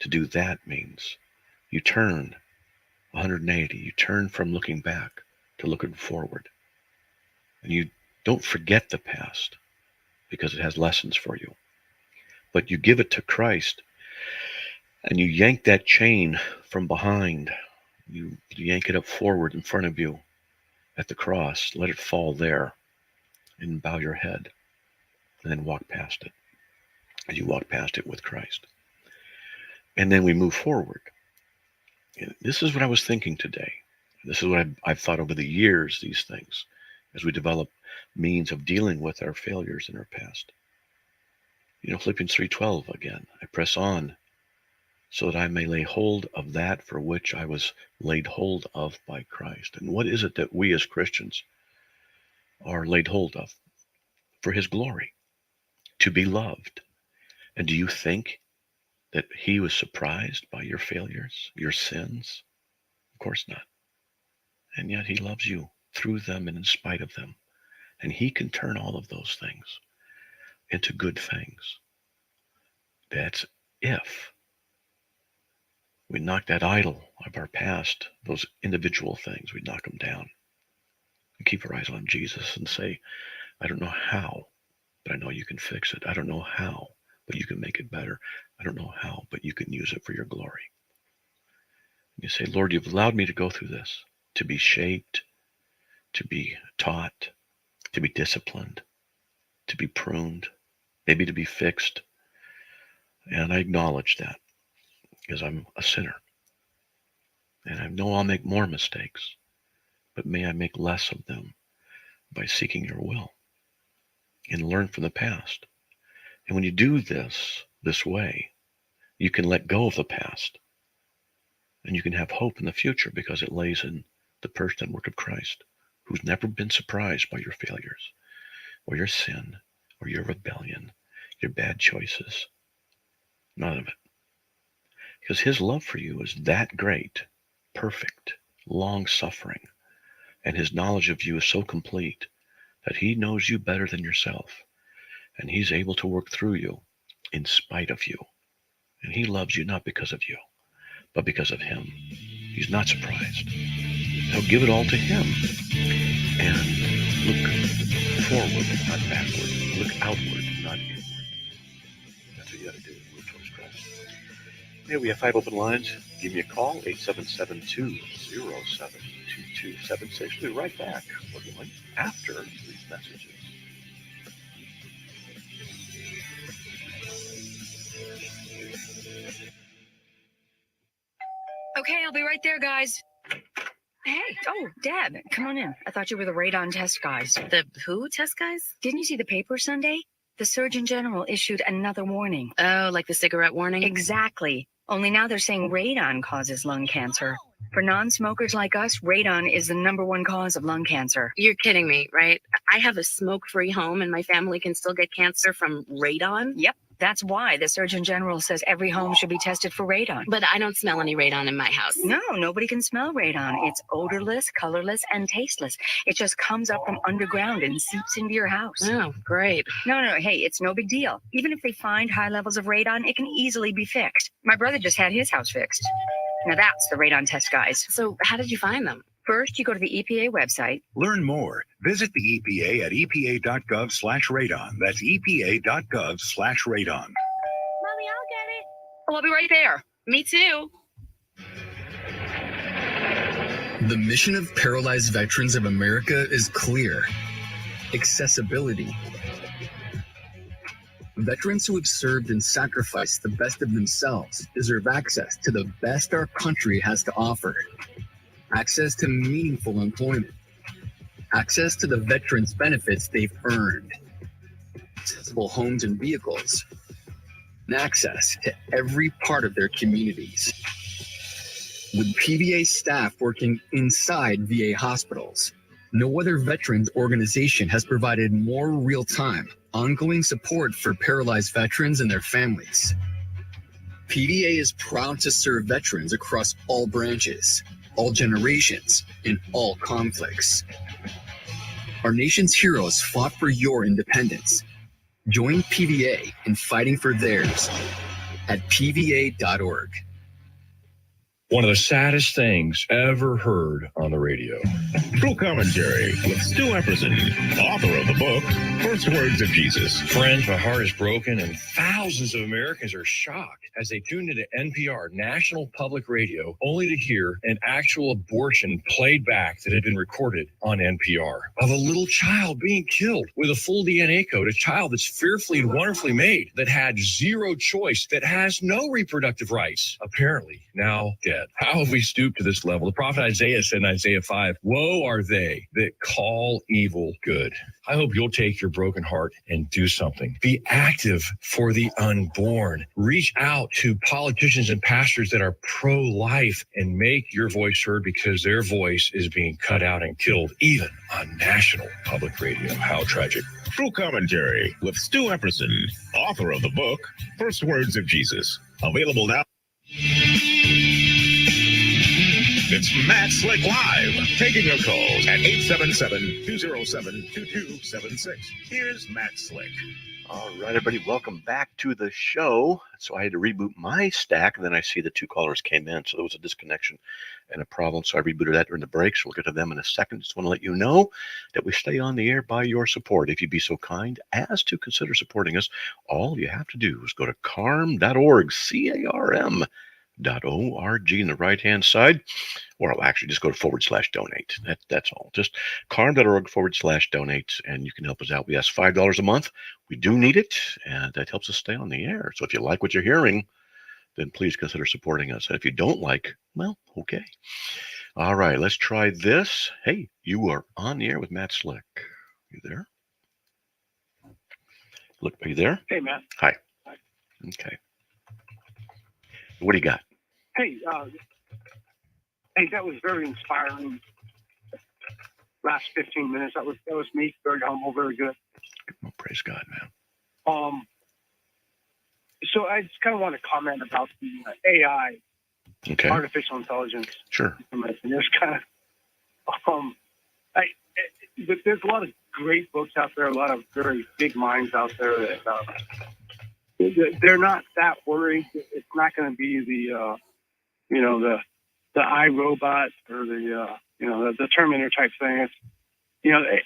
S2: To do that means you turn 180. You turn from looking back to looking forward. And you don't forget the past because it has lessons for you. But you give it to Christ, and you yank that chain from behind. You yank it up forward in front of you at the cross. Let it fall there and bow your head, and then walk past it. And you walk past it with Christ. And then we move forward. And this is what I was thinking today. This is what I've thought over the years, these things, as we develop means of dealing with our failures in our past. Philippians 3:12 again, I press on so that I may lay hold of that for which I was laid hold of by Christ. And what is it that we as Christians are laid hold of? For his glory, to be loved. And do you think that he was surprised by your failures, your sins? Of course not. And yet he loves you through them and in spite of them. And he can turn all of those things into good things. That's if we knock that idol of our past, those individual things, we knock them down and keep our eyes on Jesus and say, I don't know how, but I know you can fix it. I don't know how, but you can make it better. I don't know how, but you can use it for your glory. And you say, Lord, you've allowed me to go through this, to be shaped, to be taught, to be disciplined, to be pruned, maybe to be fixed. And I acknowledge that because I'm a sinner. And I know I'll make more mistakes, but may I make less of them by seeking your will and learn from the past. And when you do this way, you can let go of the past and you can have hope in the future because it lays in the person and work of Christ, who's never been surprised by your failures or your sin or your rebellion, your bad choices. None of it. Because his love for you is that great, perfect, long-suffering, and his knowledge of you is so complete that he knows you better than yourself, and he's able to work through you in spite of you. And he loves you not because of you, but because of him. He's not surprised. Now give it all to him and look forward, not backward. Look outward, not inward. That's what you got to do. Move towards Christ. Hey, we have 5 open lines. Give me a call, 877-207-2276. We'll be right back. We're going after these messages.
S19: Okay, I'll be right there, guys. Hey, oh, Deb, come on in. I thought you were the radon test guys.
S6: The who test guys?
S19: Didn't you see the paper Sunday? The Surgeon General issued another warning.
S6: Oh, like the cigarette warning?
S19: Exactly. Only now they're saying radon causes lung cancer. For non-smokers like us, radon is the #1 cause of lung cancer.
S6: You're kidding me, right? I have a smoke-free home and my family can still get cancer from radon?
S19: Yep. That's why the Surgeon General says every home should be tested for radon.
S6: But I don't smell any radon in my house.
S19: No, nobody can smell radon. It's odorless, colorless, and tasteless. It just comes up from underground and seeps into your house.
S6: Oh, great.
S19: No, hey, it's no big deal. Even if they find high levels of radon, it can easily be fixed. My brother just had his house fixed. Now that's the radon test guys.
S6: So how did you find them?
S19: First, you go to the EPA website.
S17: Learn more. Visit the EPA at epa.gov/radon. That's epa.gov/radon.
S19: Mommy, I'll get it. Oh, I'll be right there.
S6: Me too.
S20: The mission of Paralyzed Veterans of America is clear. Accessibility. Veterans who have served and sacrificed the best of themselves deserve access to the best our country has to offer. Access to meaningful employment. Access to the veterans' benefits they've earned. Accessible homes and vehicles. And access to every part of their communities. With PVA staff working inside VA hospitals, no other veterans organization has provided more real-time, ongoing support for paralyzed veterans and their families. PVA is proud to serve veterans across all branches, all generations, in all conflicts. Our nation's heroes fought for your independence. Join PVA in fighting for theirs at pva.org.
S14: One of the saddest things ever heard on the radio.
S1: True Commentary with Stu Epperson, author of the book, First Words of Jesus.
S14: Friends, my heart is broken, and thousands of Americans are shocked as they tune into NPR, National Public Radio, only to hear an actual abortion played back that had been recorded on NPR of a little child being killed with a full DNA code, a child that's fearfully and wonderfully made, that had zero choice, that has no reproductive rights, apparently now dead. How have we stooped to this level? The prophet Isaiah said in Isaiah 5, woe are they that call evil good. I hope you'll take your broken heart and do something. Be active for the unborn. Reach out to politicians and pastors that are pro-life and make your voice heard, because their voice is being cut out and killed, even on National Public Radio. How tragic.
S1: True Commentary with Stu Epperson, author of the book, First Words of Jesus. Available now. It's Matt Slick Live, taking your calls at 877-207-2276. Here's Matt Slick.
S2: All right, everybody, welcome back to the show. So I had to reboot my stack, and then I see the 2 callers came in, so there was a disconnection and a problem, so I rebooted that during the break, so we'll get to them in a second. Just want to let you know that we stay on the air by your support. If you'd be so kind as to consider supporting us, all you have to do is go to CARM.org, CARM.org in the right-hand side, or I'll actually just go to /donate. That's all. Just CARM.org /donate, and you can help us out. We ask $5 a month. We do need it, and that helps us stay on the air. So if you like what you're hearing, then please consider supporting us. And if you don't like, well, okay. All right, let's try this. Hey, you are on the air with Matt Slick. You there? Look, are you there?
S21: Hey, Matt.
S2: Hi. Okay. What do you got?
S21: Hey, that was very inspiring. Last 15 minutes, that was me. Very humble, very good.
S2: Oh, praise God, man.
S21: So I just kind of want to comment about the AI,
S2: okay,
S21: artificial intelligence.
S2: Sure.
S21: There's kind of, there's a lot of great books out there, a lot of very big minds out there that they're not that worried. It's not going to be the iRobot or the Terminator type thing. It's,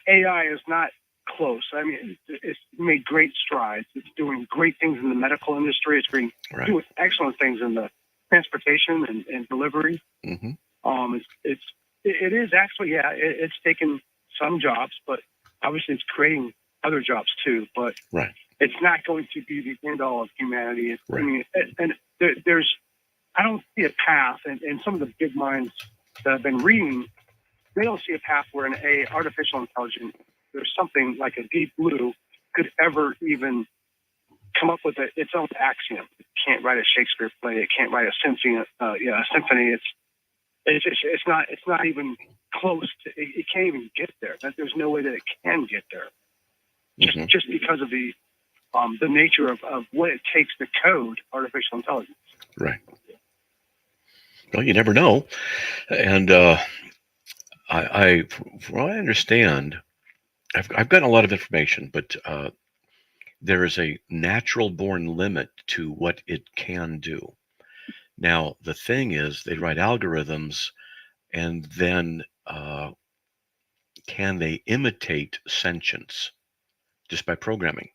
S21: AI is not close. I mean, it's made great strides. It's doing great things in the medical industry. It's doing excellent things in the transportation and delivery.
S2: Mm-hmm.
S21: It is actually, it's taken some jobs, but obviously it's creating other jobs too. But it's not going to be the end all of humanity. I mean, and I don't see a path, and some of the big minds that I've been reading, they don't see a path where an artificial intelligence, there's something like a deep blue, could ever even come up with its own axiom. It can't write a Shakespeare play. It can't write a symphony. It's not even close to. It can't even get there. There's no way that it can get there, just because of the nature of what it takes to code artificial intelligence.
S2: Right. Well, you never know, and from what I understand, I've gotten a lot of information, but there is a natural-born limit to what it can do. Now, the thing is, they write algorithms, and then can they imitate sentience just by programming?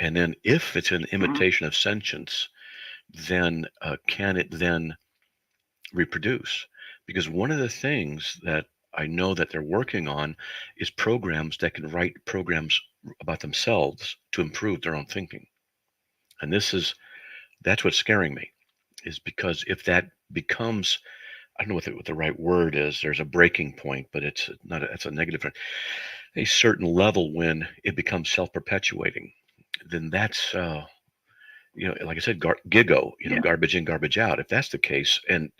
S2: And then if it's an imitation of sentience, then can it then reproduce? Because one of the things that I know that they're working on is programs that can write programs about themselves to improve their own thinking. And that's what's scaring me, is because if that becomes, I don't know what the right word is, there's a breaking point, but it's a negative, a certain level when it becomes self-perpetuating, then that's, like I said, GIGO, garbage in, garbage out. If that's the case, and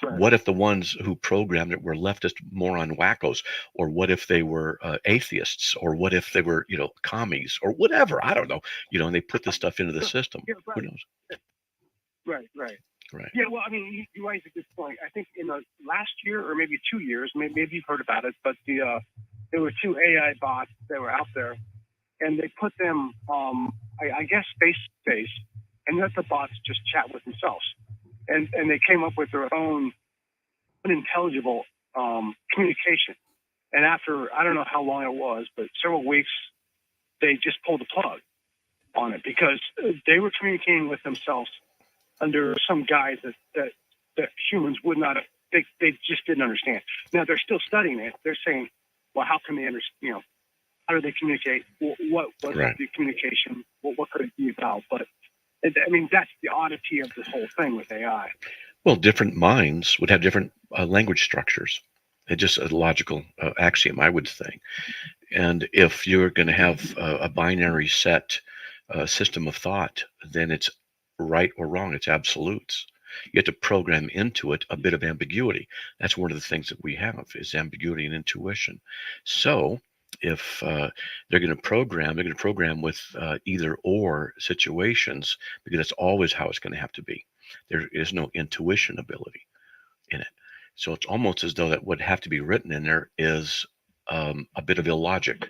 S2: what if the ones who programmed it were leftist moron wackos, or what if they were atheists, or what if they were commies, or whatever? I don't know. And they put this stuff into the system. Who knows?
S21: Right. Yeah, well, I mean, you raise a good point. I think in the last year or maybe 2 years, maybe you've heard about it, but there were 2 AI bots that were out there, and they put them, I guess, face to face, and let the bots just chat with themselves. And they came up with their own unintelligible communication. And after, I don't know how long it was, but several weeks, they just pulled the plug on it because they were communicating with themselves under some guise that humans would not have, they just didn't understand. Now, they're still studying it. They're saying, well, how can they understand, how do they communicate? What was the communication? What could it be about? But, I mean, that's the oddity of this whole thing with AI.
S2: Well, different minds would have different language structures. It's just a logical axiom, I would think. And if you're going to have a binary set system of thought, then it's right or wrong. It's absolutes. You have to program into it a bit of ambiguity. That's one of the things that we have is ambiguity and intuition. So if they're going to program with either or situations, because that's always how it's going to have to be. There is no intuition ability in it. So it's almost as though that would have to be written in there is a bit of illogic,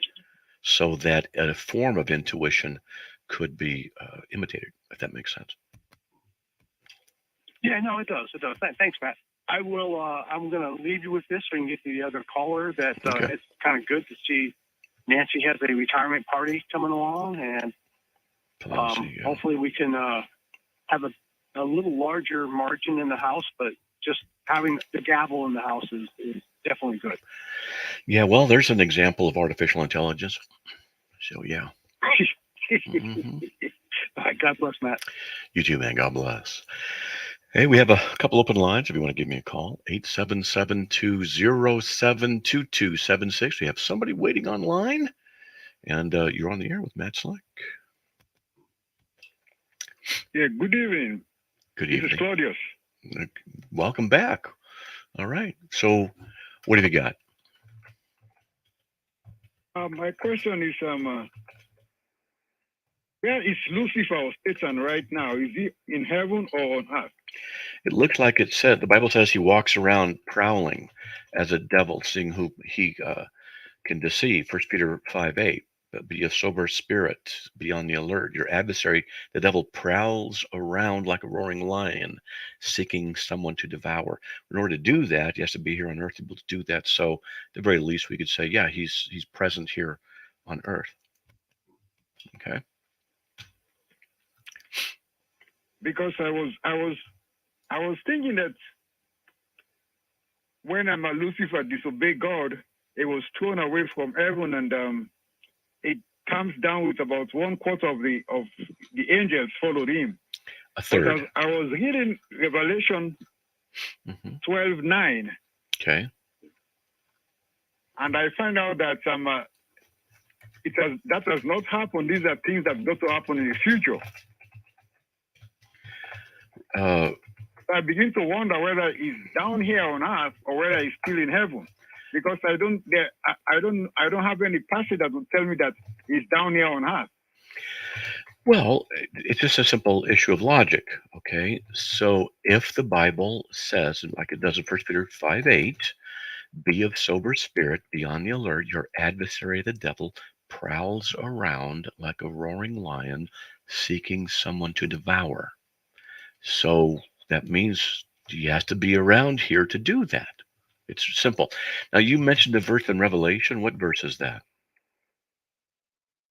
S2: so that a form of intuition could be imitated, if that makes sense.
S21: Yeah, no, it does. It does. Thanks, Matt. I will. I'm going to leave you with this so you can get to the other caller. That it's kind of good to see Nancy has a retirement party coming along, and hopefully we can have a little larger margin in the house. But just having the gavel in the house is definitely good.
S2: Yeah, well, there's an example of artificial intelligence. So yeah.
S21: Mm-hmm. All right, God bless, Matt.
S2: You too, man. God bless. Hey, we have a couple open lines if you want to give me a call. 877-207-2276. We have somebody waiting online, and you're on the air with Matt Slick.
S4: Yeah, good evening.
S2: Good evening.
S4: This is Claudius.
S2: Welcome back. All right. So what have you got?
S4: My question is, where is Lucifer or Satan right now? Is he in heaven or on earth?
S2: It looks like it said, the Bible says he walks around prowling as a devil, seeing who he can deceive. 1 Peter 5:8. Be of sober spirit, be on the alert. Your adversary, the devil, prowls around like a roaring lion, seeking someone to devour. In order to do that, he has to be here on earth, able to do that. So, at the very least, we could say, yeah, he's present here on earth. Okay.
S4: Because I was thinking that when Lucifer disobeyed God, it was thrown away from heaven, and it comes down with about 1/4 of the angels followed him.
S2: A third.
S4: But I was reading Revelation 12:9.
S2: Okay.
S4: And I find out that that has not happened. These are things that got to happen in the future. I begin to wonder whether he's down here on earth or whether he's still in heaven, because I don't have any passage that would tell me that he's down here on earth.
S2: Well, it's just a simple issue of logic. Okay, so if the Bible says, like it does in 1 Peter 5:8, be of sober spirit, be on the alert. Your adversary, the devil, prowls around like a roaring lion, seeking someone to devour. So that means he has to be around here to do that. It's simple. Now, you mentioned the verse in Revelation. What verse is that?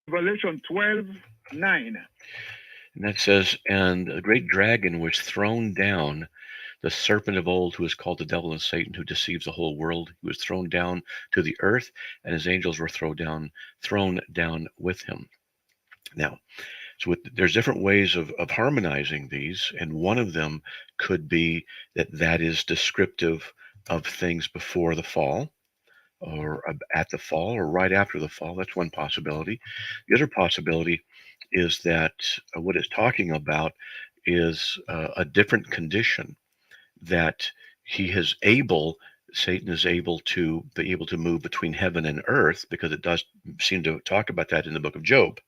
S4: Revelation 12:9.
S2: And that says, and a great dragon was thrown down, the serpent of old, who is called the devil and Satan, who deceives the whole world. He was thrown down to the earth, and his angels were thrown down with him. Now, so there's different ways of harmonizing these, and one of them could be that is descriptive of things before the fall, or at the fall, or right after the fall. That's one possibility. The other possibility is that what it's talking about is a different condition, that Satan is able to move between heaven and earth, because it does seem to talk about that in the book of Job.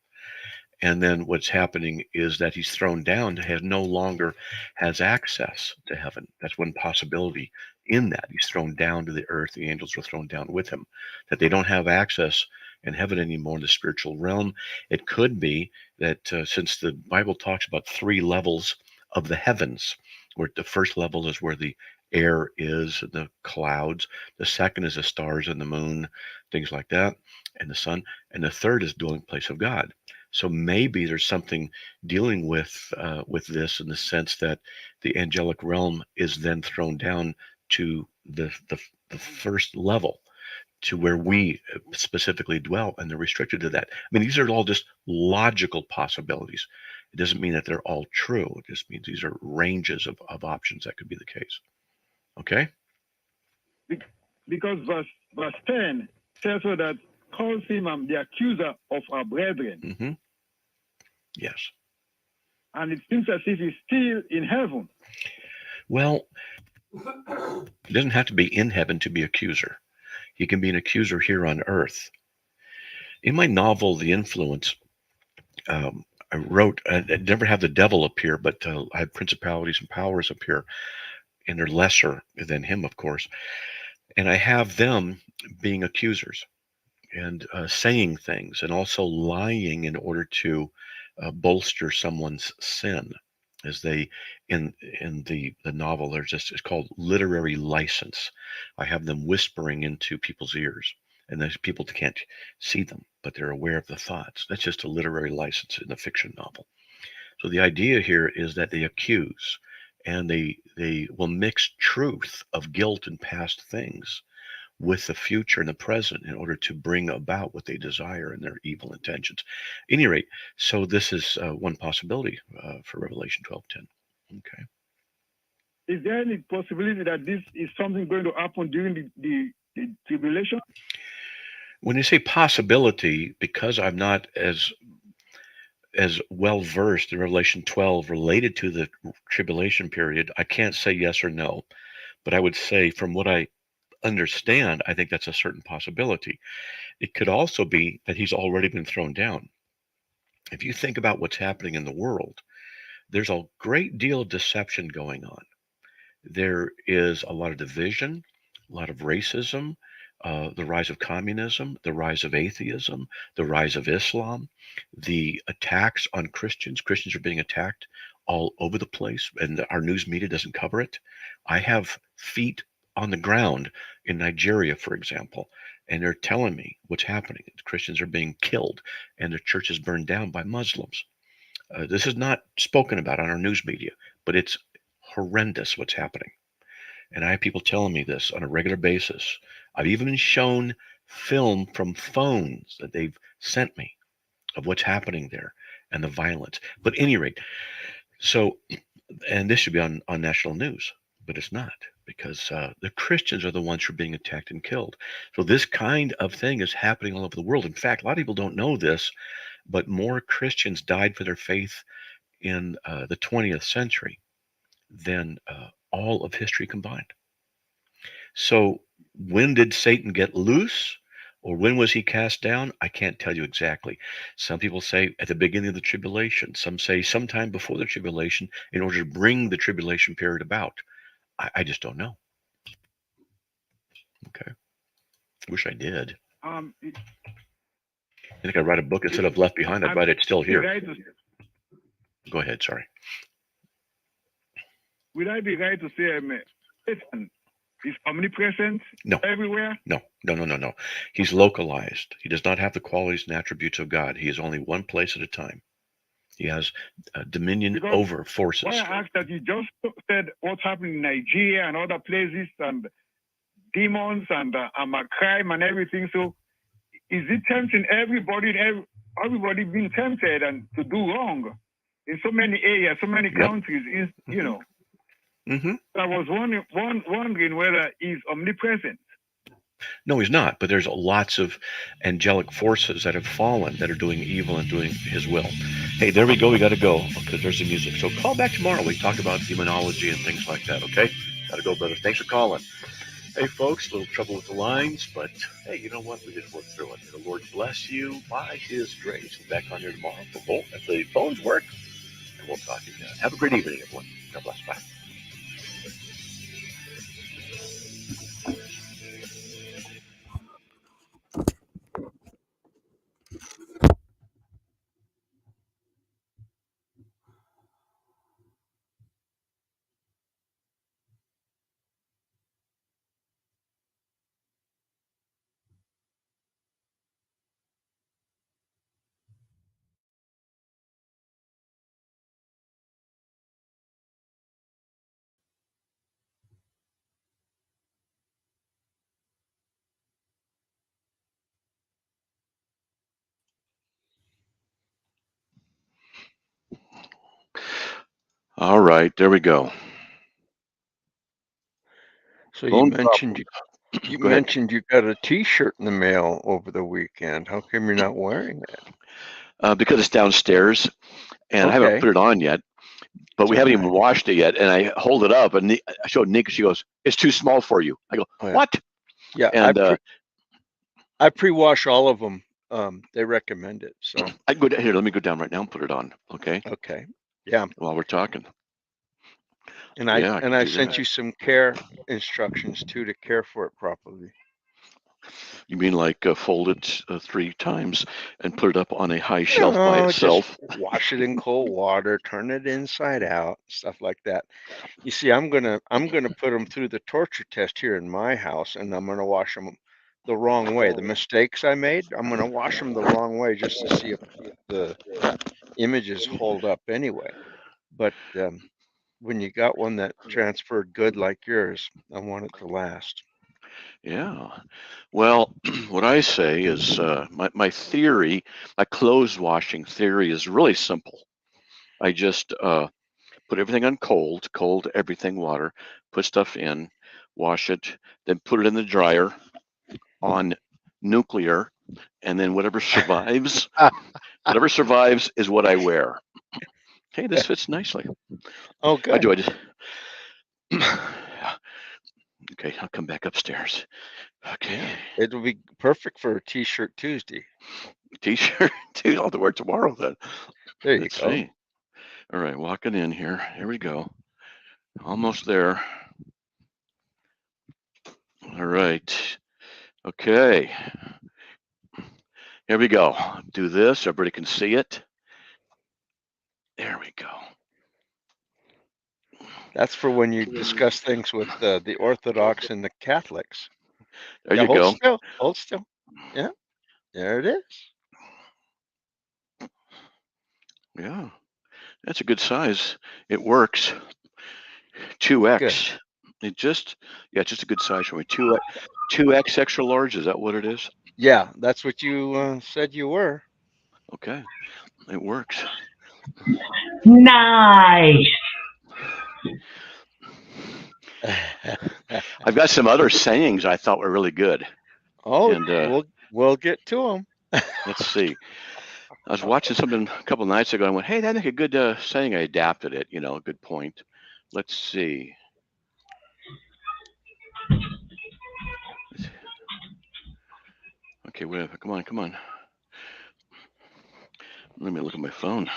S2: And then what's happening is that he's thrown down, no longer has access to heaven. That's one possibility in that. He's thrown down to the earth. The angels were thrown down with him, that they don't have access in heaven anymore, in the spiritual realm. It could be that since the Bible talks about 3 levels of the heavens, where the first level is where the air is, the clouds. The second is the stars and the moon, things like that, and the sun. And the third is the dwelling place of God. So maybe there's something dealing with this, in the sense that the angelic realm is then thrown down to the first level, to where we specifically dwell, and they're restricted to that. I mean, these are all just logical possibilities. It doesn't mean that they're all true. It just means these are ranges of options that could be the case. Okay?
S4: Because verse 10 says so that calls him the accuser of our brethren.
S2: Mm-hmm. Yes.
S4: And it seems as if he's still in heaven.
S2: Well, he doesn't have to be in heaven to be accuser. He can be an accuser here on earth. In my novel, The Influence, I wrote, I never have the devil appear, but I have principalities and powers appear, and they're lesser than him, of course. And I have them being accusers and saying things, and also lying in order to bolster someone's sin. As they, in the novel, there's just, it's called literary license. I have them whispering into people's ears, and there's people that can't see them, but they're aware of the thoughts. That's just a literary license in a fiction novel. So the idea here is that they accuse, and they will mix truth of guilt and past things with the future and the present, in order to bring about what they desire in their evil intentions. At any rate, so this is one possibility for Revelation 12:10. Okay.
S4: Is there any possibility that this is something going to happen during the tribulation?
S2: When you say possibility, because I'm not as well versed in Revelation 12 related to the tribulation period, I can't say yes or no. But I would say, from what I understand, I think that's a certain possibility. It could also be that he's already been thrown down. If you think about what's happening in the world, there's a great deal of deception going on. There is a lot of division, a lot of racism, the rise of communism, the rise of atheism, the rise of Islam, the attacks on Christians. Christians are being attacked all over the place, and our news media doesn't cover it. I have feet on the ground in Nigeria, for example, and they're telling me what's happening. Christians are being killed, and their churches burned down by Muslims. This is not spoken about on our news media, but it's horrendous what's happening. And I have people telling me this on a regular basis. I've even been shown film from phones that they've sent me of what's happening there and the violence. But at any rate, so, and this should be on national news, but it's not, because the Christians are the ones who are being attacked and killed. So this kind of thing is happening all over the world. In fact, a lot of people don't know this, but more Christians died for their faith in the 20th century than all of history combined. So when did Satan get loose, or when was he cast down? I can't tell you exactly. Some people say at the beginning of the tribulation. Some say sometime before the tribulation, in order to bring the tribulation period about. I just don't know. Okay. Wish I did. I think I'd write a book instead of Left Behind. I'd write it still here. Go ahead. Sorry.
S4: Would I be right to say Satan is omnipresent?
S2: No.
S4: Everywhere?
S2: No. He's localized. He does not have the qualities and attributes of God. He is only one place at a time. He has dominion over forces.
S4: Why I asked that, you just said what's happening in Nigeria and other places, and demons and crime and everything. So is it tempting everybody being tempted and to do wrong in so many areas, so many countries? You know.
S2: Mm-hmm.
S4: I was wondering whether he's omnipresent.
S2: No, he's not. But there's lots of angelic forces that have fallen that are doing evil and doing his will. Hey, there we go. We got to go because there's the music. So call back tomorrow. We talk about demonology and things like that. Okay? Got to go, brother. Thanks for calling. Hey, folks, a little trouble with the lines, but hey, you know what? We just worked through it. The Lord bless you by His grace. We're back on here tomorrow. If the phones work, and we'll talk again. Have a great evening, everyone. God bless. Bye. All right, there we go.
S5: So you mentioned you mentioned you got a T-shirt in the mail over the weekend. How come you're not wearing it?
S2: Because it's downstairs, and I haven't put it on yet. But we haven't even washed it yet. And I hold it up, and I showed Nick. She goes, "It's too small for you." I go, "What?"
S5: Yeah, and I pre-wash all of them. They recommend it. So
S2: I go here. Let me go down right now and put it on. Okay.
S5: Okay. Yeah.
S2: While we're talking.
S5: And I sent you some care instructions too to care for it properly.
S2: You mean like fold it 3 times and put it up on a high shelf by itself?
S5: Just wash it in cold water, turn it inside out, stuff like that. You see, I'm gonna put them through the torture test here in my house, and I'm gonna wash them the wrong way. The mistakes I made, I'm gonna wash them the wrong way just to see if the images hold up anyway. But when you got one that transferred good like yours, I want it to last.
S2: Yeah. Well, what I say is my theory, my clothes washing theory is really simple. I just put everything on cold everything, water, put stuff in, wash it, then put it in the dryer on nuclear, and then whatever survives, is what I wear. Hey, this fits nicely.
S5: Oh, good.
S2: I do. Okay, I'll come back upstairs. Okay.
S5: Yeah, it'll be perfect for a T-shirt Tuesday.
S2: T-shirt Tuesday. I'll have to wear it tomorrow then.
S5: There
S2: Let's
S5: you go.
S2: see. All right, walking in here. Here we go. Almost there. All right. Okay. Okay. Here we go. Do this. Everybody can see it. There we go.
S5: That's for when you discuss things with the Orthodox and the Catholics.
S2: There
S5: Yeah,
S2: you
S5: hold
S2: go.
S5: still. Hold still. Yeah. There it is.
S2: Yeah. That's a good size. It works. 2X.
S5: Good.
S2: It just, yeah, it's just a good size for me. 2X extra large. Is that what it is?
S5: Yeah, that's what you said you were.
S2: Okay. It works.
S8: Nice.
S2: I've got some other sayings I thought were really good.
S5: Oh,
S2: And
S5: we'll get to them.
S2: let's see. I was watching something a couple nights ago. I went, hey, that'd make a good saying. I adapted it. A good point. Let's see. Okay, wait. Come on. Let me look at my phone.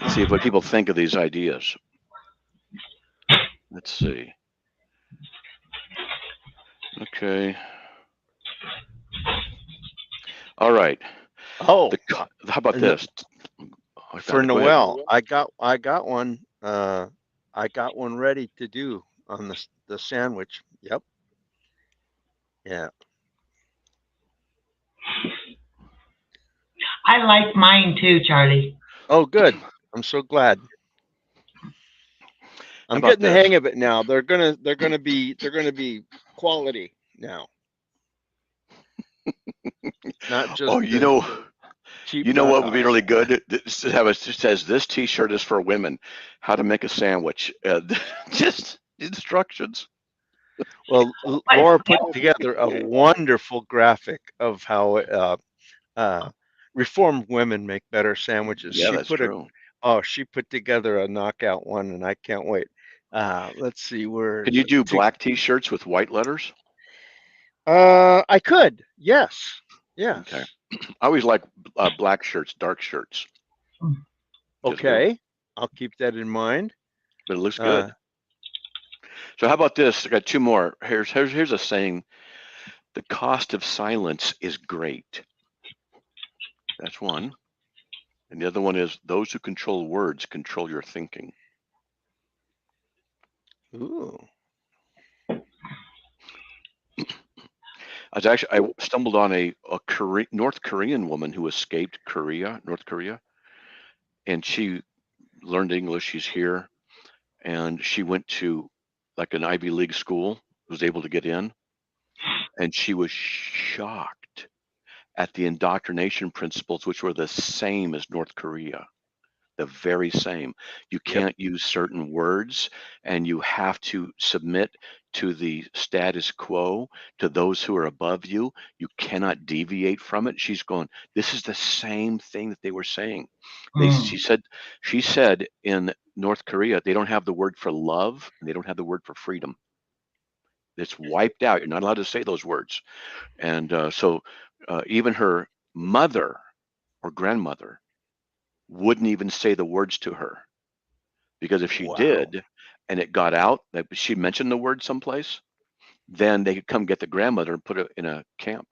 S2: Let's see what people think of these ideas. Let's see. Okay. All right.
S5: Oh,
S2: how about this?
S5: For Noel, I got one. I got one ready to do on the sandwich. Yep. Yeah.
S8: I like mine too, Charlie.
S5: Oh, good. I'm so glad. I'm getting the hang of it now. They're gonna be quality now. Not just.
S2: Oh,
S5: cheap
S2: what would be
S5: knockoffs.
S2: really good? It says this T-shirt is for women. How to make a sandwich. Just instructions.
S5: Well, Laura put together a wonderful graphic of how Reformed women make better sandwiches.
S2: Yeah, that's true.
S5: She put together a knockout one, and I can't wait. Let's see where.
S2: Can you do black T-shirts with white letters?
S5: I could. Yes. Yes.
S2: Okay. I always like black shirts, dark shirts.
S5: Okay. I'll keep that in mind.
S2: But it looks good. So how about this? I got two more. Here's a saying. The cost of silence is great. That's one. And the other one is those who control words control your thinking.
S5: Ooh.
S2: I stumbled on a North Korean woman who escaped North Korea, and she learned English. She's here, and she went to like an Ivy League school, was able to get in, and she was shocked at the indoctrination principles, which were the same as North Korea. The very same. You can't use certain words, and you have to submit to the status quo, to those who are above you. You cannot deviate from it. She's going, this is the same thing that they were saying. She said in North Korea, they don't have the word for love, and they don't have the word for freedom. It's wiped out. You're not allowed to say those words. And so even her mother or grandmother wouldn't even say the words to her, because if she did and it got out that she mentioned the word someplace, then they could come get the grandmother and put her in a camp,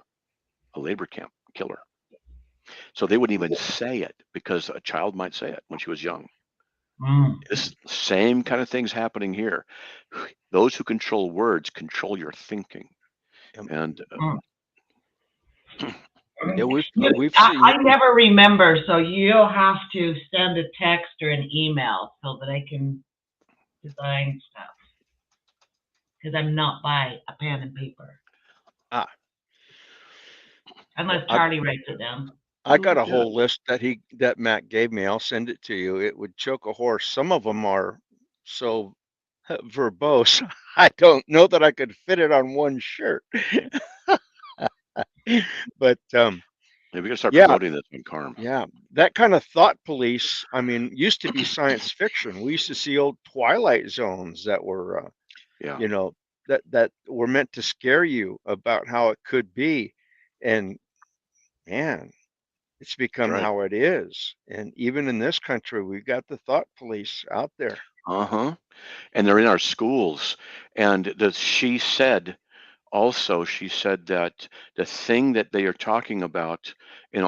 S2: a labor camp, kill her. So they wouldn't even say it, because a child might say it when she was young. This same kind of thing's happening here. Those who control words control your thinking. And
S5: we've
S8: I never remember, so you'll have to send a text or an email so that I can design stuff, because I'm not by a pen and paper. Unless Charlie writes it down.
S5: I got a whole list that Matt gave me. I'll send it to you. It would choke a horse. Some of them are so verbose, I don't know that I could fit it on one shirt. But
S2: we gotta start promoting this on CARM.
S5: Yeah, that kind of thought police. I mean, used to be science fiction. We used to see old Twilight Zones that were, that were meant to scare you about how it could be, and man, it's become how it is. And even in this country, we've got the thought police out there.
S2: And they're in our schools. And she said also, she said that the thing that they are talking about in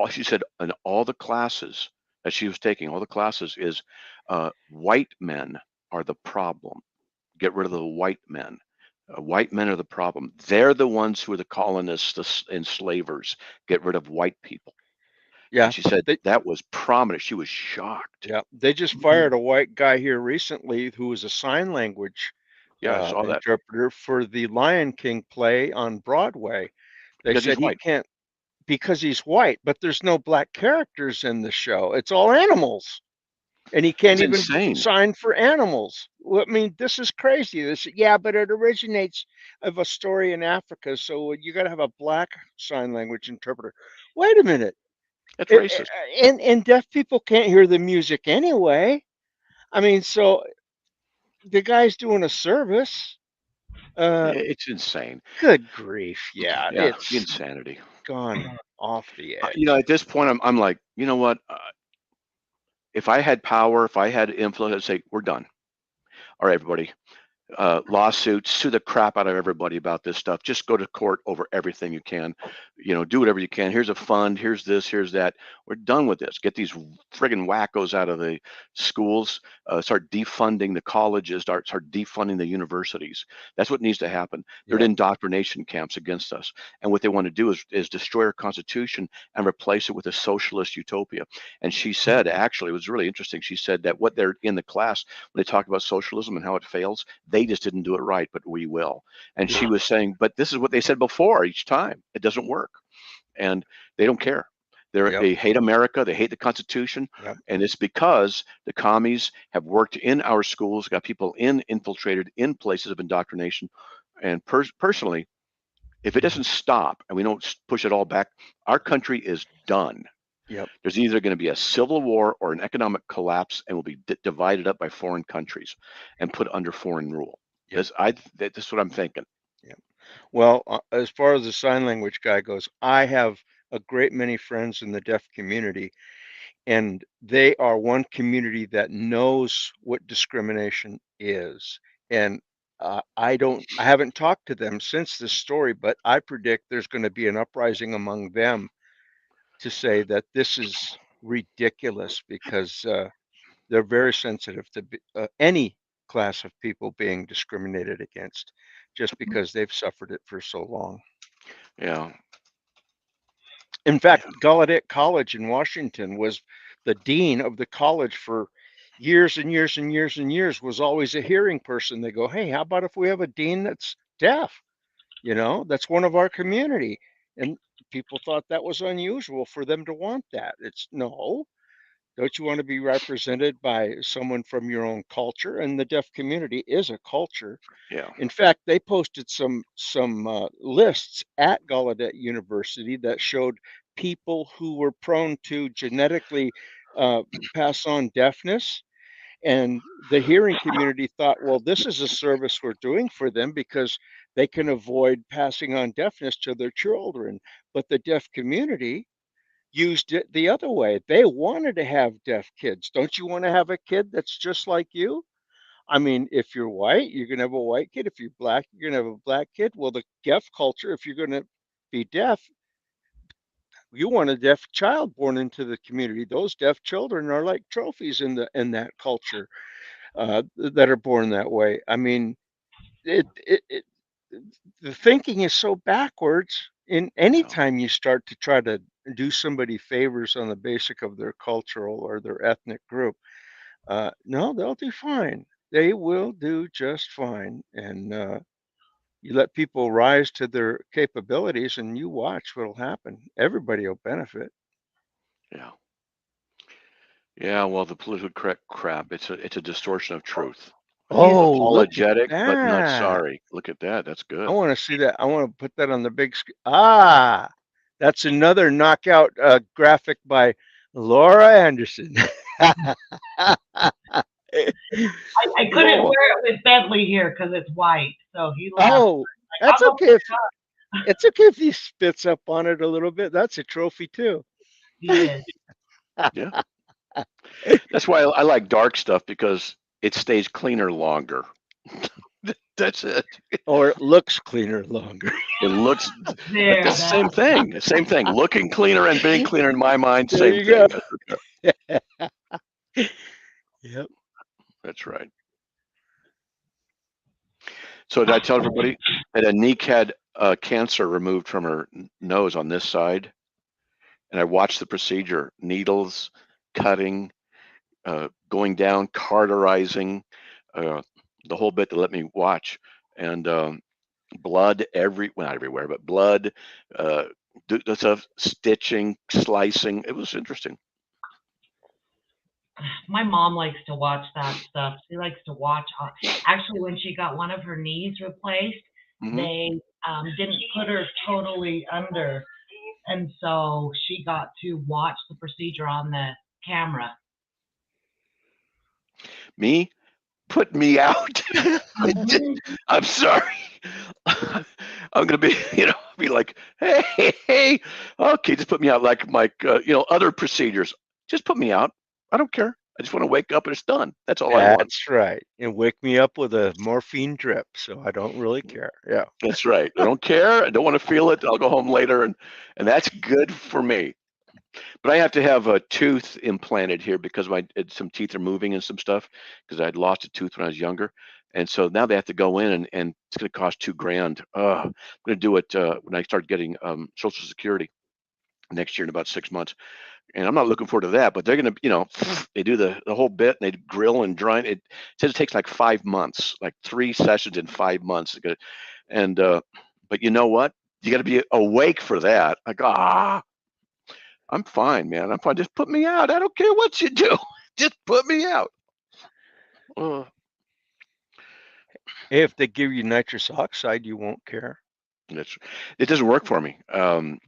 S2: she said in all the classes that she was taking, all the classes is white men are the problem. Get rid of the white men. White men are the problem. They're the ones who are the colonists, the enslavers. Get rid of white people.
S5: Yeah.
S2: And she said that was prominent. She was shocked.
S5: Yeah. They just fired a white guy here recently who was a sign language
S2: I saw that.
S5: interpreter for the Lion King play on Broadway. They
S2: Because
S5: said
S2: he's white.
S5: he can't because he's white, but there's no black characters in the show. It's all animals. And he can't
S2: It's
S5: even
S2: insane.
S5: sign for animals. Well, I mean, this is crazy. Yeah, but it originates of a story in Africa, so you got to have a black sign language interpreter. Wait a minute.
S2: That's racist.
S5: And deaf people can't hear the music anyway. I mean, so the guy's doing a service.
S2: It's insane.
S5: Good grief. Yeah, it's
S2: insanity.
S5: Gone off the edge.
S2: At this point, I'm like, you know what? If I had power, if I had influence, I'd say, we're done. All right, everybody. Lawsuits, sue the crap out of everybody about this stuff. Just go to court over everything you can. Do whatever you can. Here's a fund. Here's this. Here's that. We're done with this. Get these friggin' wackos out of the schools. Start defunding the colleges. Start defunding the universities. That's what needs to happen. They're in indoctrination camps against us. And what they want to do is destroy our Constitution and replace it with a socialist utopia. And she said, actually, it was really interesting. She said that what they're in the class, when they talk about socialism and how it fails, they just didn't do it right, but we will. And she was saying, but this is what they said before each time. It doesn't work. And they don't care. They hate America. They hate the Constitution. And it's because the commies have worked in our schools, got people infiltrated in places of indoctrination. And personally, if it doesn't stop and we don't push it all back, our country is done. There's either going to be a civil war or an economic collapse, and we'll be divided up by foreign countries and put under foreign rule. That's what I'm thinking.
S5: Well, as far as the sign language guy goes, I have a great many friends in the deaf community, and they are one community that knows what discrimination is. And I haven't talked to them since this story, but I predict there's going to be an uprising among them to say that this is ridiculous, because they're very sensitive to any class of people being discriminated against just because they've suffered it for so long.
S2: Yeah.
S5: In fact, Gallaudet College in Washington was the dean of the college for years and years and years and years, was always a hearing person. They go, hey, how about if we have a dean that's deaf? That's one of our community. And people thought that was unusual for them to want that. It's no. Don't you want to be represented by someone from your own culture? And the deaf community is a culture.
S2: Yeah.
S5: In fact, they posted some lists at Gallaudet University that showed people who were prone to genetically pass on deafness. And the hearing community thought, well, this is a service we're doing for them because they can avoid passing on deafness to their children. But the deaf community used it the other way. They wanted to have deaf kids. Don't you want to have a kid that's just like you? I mean, if you're white, you're going to have a white kid. If you're black, you're going to have a black kid. Well, the deaf culture, if you're going to be deaf, you want a deaf child born into the community. Those deaf children are like trophies in that culture that are born that way. I mean, the thinking is so backwards. In any time you start to try to do somebody favors on the basic of their cultural or their ethnic group, no, they'll do fine. They will do just fine. And you let people rise to their capabilities and you watch what'll happen. Everybody will benefit.
S2: Yeah. Yeah, well, the political correct crap, it's a distortion of truth.
S5: Oh,
S2: apologetic, but not sorry. Look at that. That's good.
S5: I want to see that. I want to put that on the big screen. That's another knockout graphic by Laura Anderson.
S8: I couldn't wear it with Bentley here because it's white. So he laughed.
S5: Oh, that's okay. It's okay if he spits up on it a little bit. That's a trophy too.
S8: He is.
S2: Yeah. That's why I like dark stuff, because it stays cleaner longer. That's it.
S5: Or it looks cleaner longer.
S2: It looks.
S8: There,
S2: That's the same thing. Same thing. Looking cleaner and being cleaner in my mind.
S5: There
S2: Same
S5: you
S2: thing.
S5: go. Yep.
S2: That's right. So did I tell everybody that Anique had cancer removed from her nose on this side? And I watched the procedure: needles, cutting, going down, cauterizing, the whole bit. To let me watch, and blood not everywhere, but blood, the stuff, stitching, slicing. It was interesting.
S8: My mom likes to watch that stuff. She likes to watch. Actually, when she got one of her knees replaced, they didn't put her totally under, and so she got to watch the procedure on the camera.
S2: Me? Put me out. I'm sorry. I'm gonna be, be like, hey, okay, just put me out like my, other procedures. Just put me out. I don't care. I just want to wake up and it's done. That's all I want.
S5: That's right. And wake me up with a morphine drip, so I don't really care. Yeah.
S2: That's right. I don't care. I don't want to feel it. I'll go home later, and that's good for me. But I have to have a tooth implanted here because some teeth are moving and some stuff because I'd lost a tooth when I was younger. And so now they have to go in and it's going to cost $2,000. I'm going to do it when I start getting Social Security next year in about 6 months. And I'm not looking forward to that, but they're going to, they do the whole bit and they grill and dry. It says it takes like 5 months, like 3 sessions in 5 months. And, but you know what? You got to be awake for that. I go, I'm fine, man. I'm fine. Just put me out. I don't care what you do. Just put me out.
S5: If they give you nitrous oxide, you won't care.
S2: It doesn't work for me.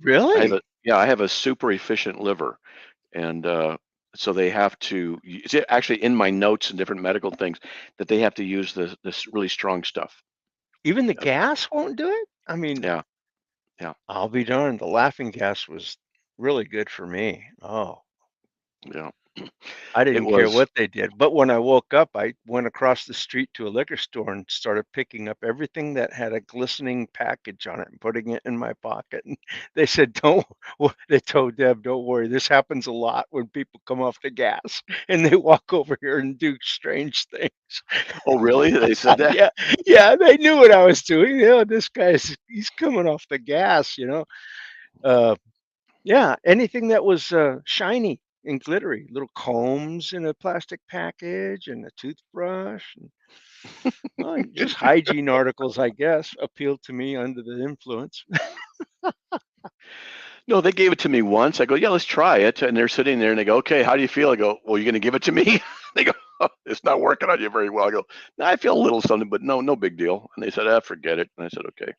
S5: Really?
S2: I have a super efficient liver, and so they have to. It's actually in my notes and different medical things that they have to use this really strong stuff.
S5: Even the gas won't do it? I mean,
S2: yeah.
S5: I'll be darned. The laughing gas was really good for me. Oh.
S2: Yeah.
S5: I didn't care what they did. But when I woke up, I went across the street to a liquor store and started picking up everything that had a glistening package on it and putting it in my pocket. And they said, they told Deb, don't worry, this happens a lot when people come off the gas and they walk over here and do strange things.
S2: Oh, really? They said that?
S5: Yeah, they knew what I was doing. This guy's, he's coming off the gas, yeah, anything that was shiny and glittery, little combs in a plastic package and a toothbrush, and just hygiene articles, I guess, appealed to me under the influence.
S2: No, they gave it to me once. I go, yeah, let's try it. And they're sitting there and they go, okay, how do you feel? I go, well, you're going to give it to me? They go, oh, it's not working on you very well. I go, no, I feel a little something, but no big deal. And they said, forget it. And I said, okay.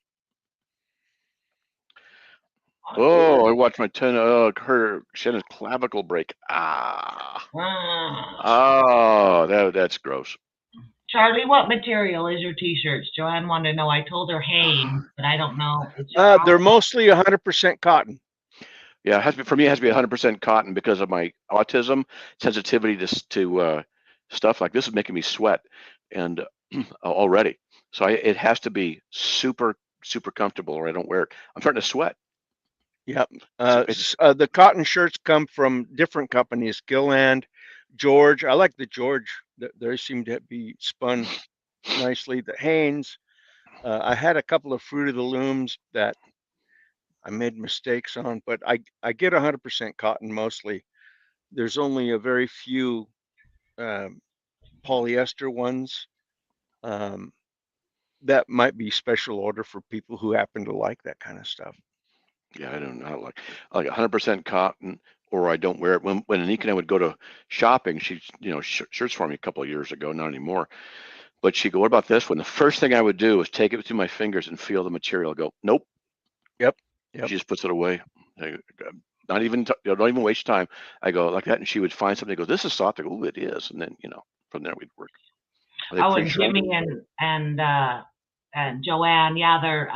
S2: Oh, I watched my her Shannon's clavicle break. That's gross.
S8: Charlie, what material is your t-shirts? Joanne wanted to know. I told her Hanes, but I don't know.
S5: They're mostly 100% cotton.
S2: Yeah, it has to be, for me, it has to be 100% cotton because of my autism sensitivity to stuff like this is making me sweat and already. So it has to be super, super comfortable or I don't wear it. I'm starting to sweat.
S5: Yep. The cotton shirts come from different companies, Gilland, George. I like the George. They seem to be spun nicely. The Hanes. I had a couple of Fruit of the Looms that I made mistakes on, but I get 100% cotton mostly. There's only a very few polyester ones that might be special order for people who happen to like that kind of stuff.
S2: Yeah, I don't know. I like 100% cotton, or I don't wear it. When Anique and I would go to shopping, she shirts for me a couple of years ago, not anymore. But she'd go, what about this one? The first thing I would do is take it through my fingers and feel the material. I go, nope.
S5: Yep.
S2: She just puts it away. Don't even waste time. I go like that, and she would find something. Go, this is soft. I go, oh, it is, and then from there we'd work.
S8: Oh, and Jimmy and Joanne, yeah, they're.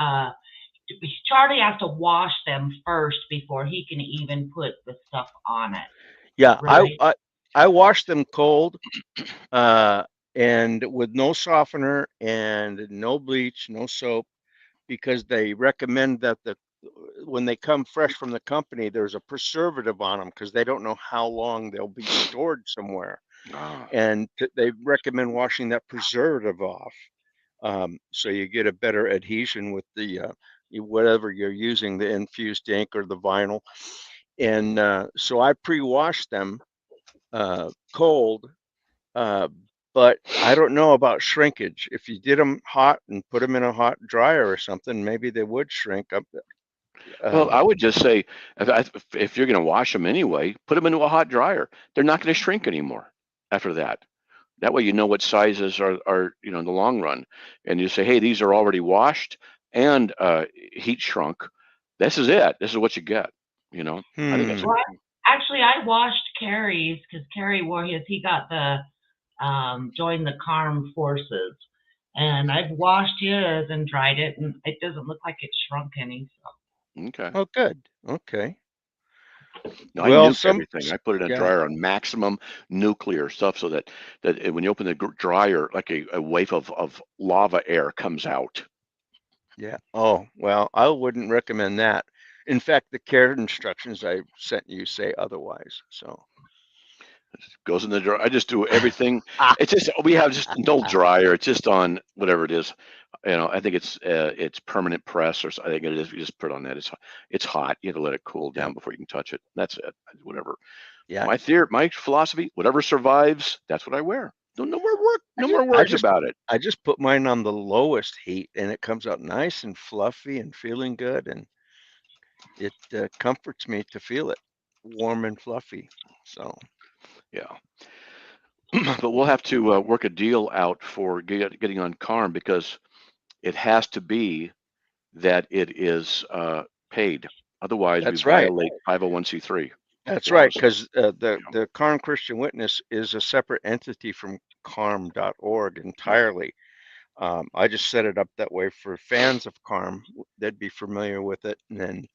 S8: Charlie has to wash them first before he can even put the stuff on it.
S5: Yeah,
S8: right?
S5: I wash them cold. and with no softener and no bleach, no soap, because they recommend that when they come fresh from the company, there's a preservative on them because they don't know how long they'll be stored somewhere. And they recommend washing that preservative off, so you get a better adhesion with the whatever you're using, the infused ink or the vinyl. And so I pre-washed them cold, but I don't know about shrinkage. If you did them hot and put them in a hot dryer or something, maybe they would shrink up.
S2: Well, I would just say if you're going to wash them anyway, put them into a hot dryer. They're not going to shrink anymore after that. That way, you know what sizes are in the long run, and you say, hey, these are already washed and heat shrunk. This is it. This is what you get. I think that's
S8: Actually, I washed Carrie's because Carrie wore his. He got the joined the CARM forces, and I've washed his and dried it, and it doesn't look like it shrunk any. So.
S2: Okay.
S5: Oh, good. Okay.
S2: No, I nuke everything. I put it in a dryer on maximum nuclear stuff so that when you open the dryer, like a wave of lava air comes out.
S5: Yeah. Oh, well, I wouldn't recommend that. In fact, the care instructions I sent you say otherwise. So
S2: it goes in the dryer. I just do everything. It's just we have just no dryer. It's just on whatever it is. I think it's permanent press, or I think it is. You just put it on that. It's hot. You have to let it cool down before you can touch it. That's it. Whatever.
S5: Yeah.
S2: My philosophy: whatever survives, that's what I wear. No more worries about it.
S5: I just put mine on the lowest heat, and it comes out nice and fluffy and feeling good, and it comforts me to feel it warm and fluffy. So,
S2: yeah. But we'll have to work a deal out for getting on CARM because it has to be that it is paid. Otherwise, we violate 501c3.
S5: That's right, because the CARM Christian Witness is a separate entity from CARM.org entirely. I just set it up that way for fans of CARM. They'd be familiar with it, and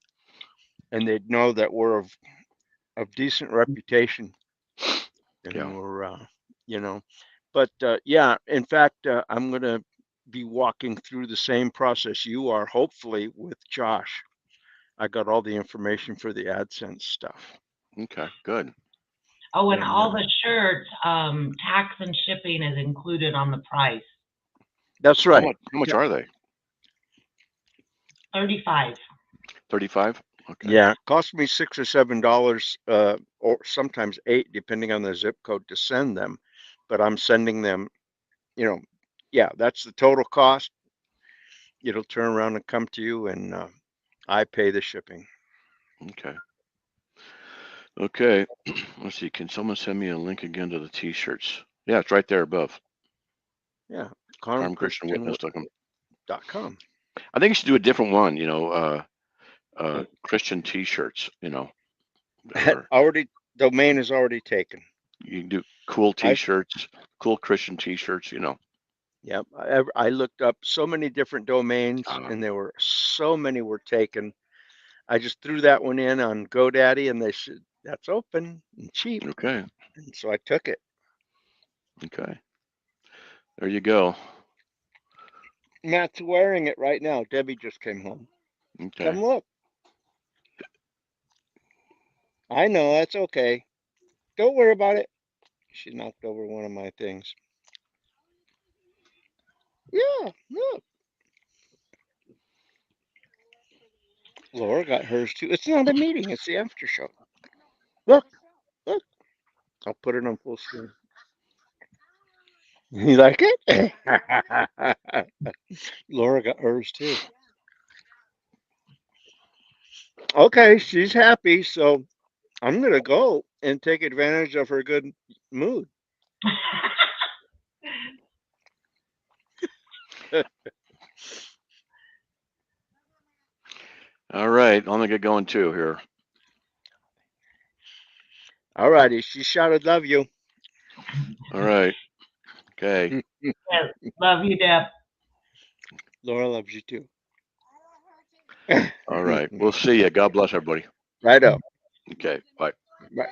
S5: they'd know that we're of decent reputation, and we're But yeah, in fact, I'm going to be walking through the same process you are, hopefully, with Josh. I got all the information for the AdSense stuff.
S2: Okay, good.
S8: Oh, and all the shirts, tax and shipping is included on the price.
S5: That's right.
S2: How much are they?
S8: $35.
S2: 35? Okay.
S5: Yeah, it cost me $6 or $7, or sometimes $8, depending on the zip code to send them. But I'm sending them, that's the total cost. It'll turn around and come to you, and I pay the shipping.
S2: Okay. Let's see. Can someone send me a link again to the T-shirts? Yeah, it's right there above.
S5: Yeah,
S2: CarmChristianWitness.com. I think you should do a different one. Christian T-shirts.
S5: Domain is already taken.
S2: You can do cool T-shirts, cool Christian T-shirts.
S5: Yep. I looked up so many different domains, and there were so many were taken. I just threw that one in on GoDaddy, and they said that's open and cheap.
S2: Okay.
S5: And so I took it.
S2: Okay. There you go.
S5: Matt's wearing it right now. Debbie just came home.
S2: Okay.
S5: Come look. I know, that's okay. Don't worry about it. She knocked over one of my things. Yeah, look. Laura got hers too. It's not a meeting, it's the after show. Look. I'll put it on full screen. You like it? Laura got hers too. Okay, she's happy, so I'm going to go and take advantage of her good mood.
S2: All right, I'm going to get going too here.
S5: All righty, she shouted, "Love you."
S2: All right. Okay.
S8: Yes, love you, Deb.
S5: Laura loves you too.
S2: All right. We'll see you. God bless everybody.
S5: Right up.
S2: Okay. Bye.
S5: Bye.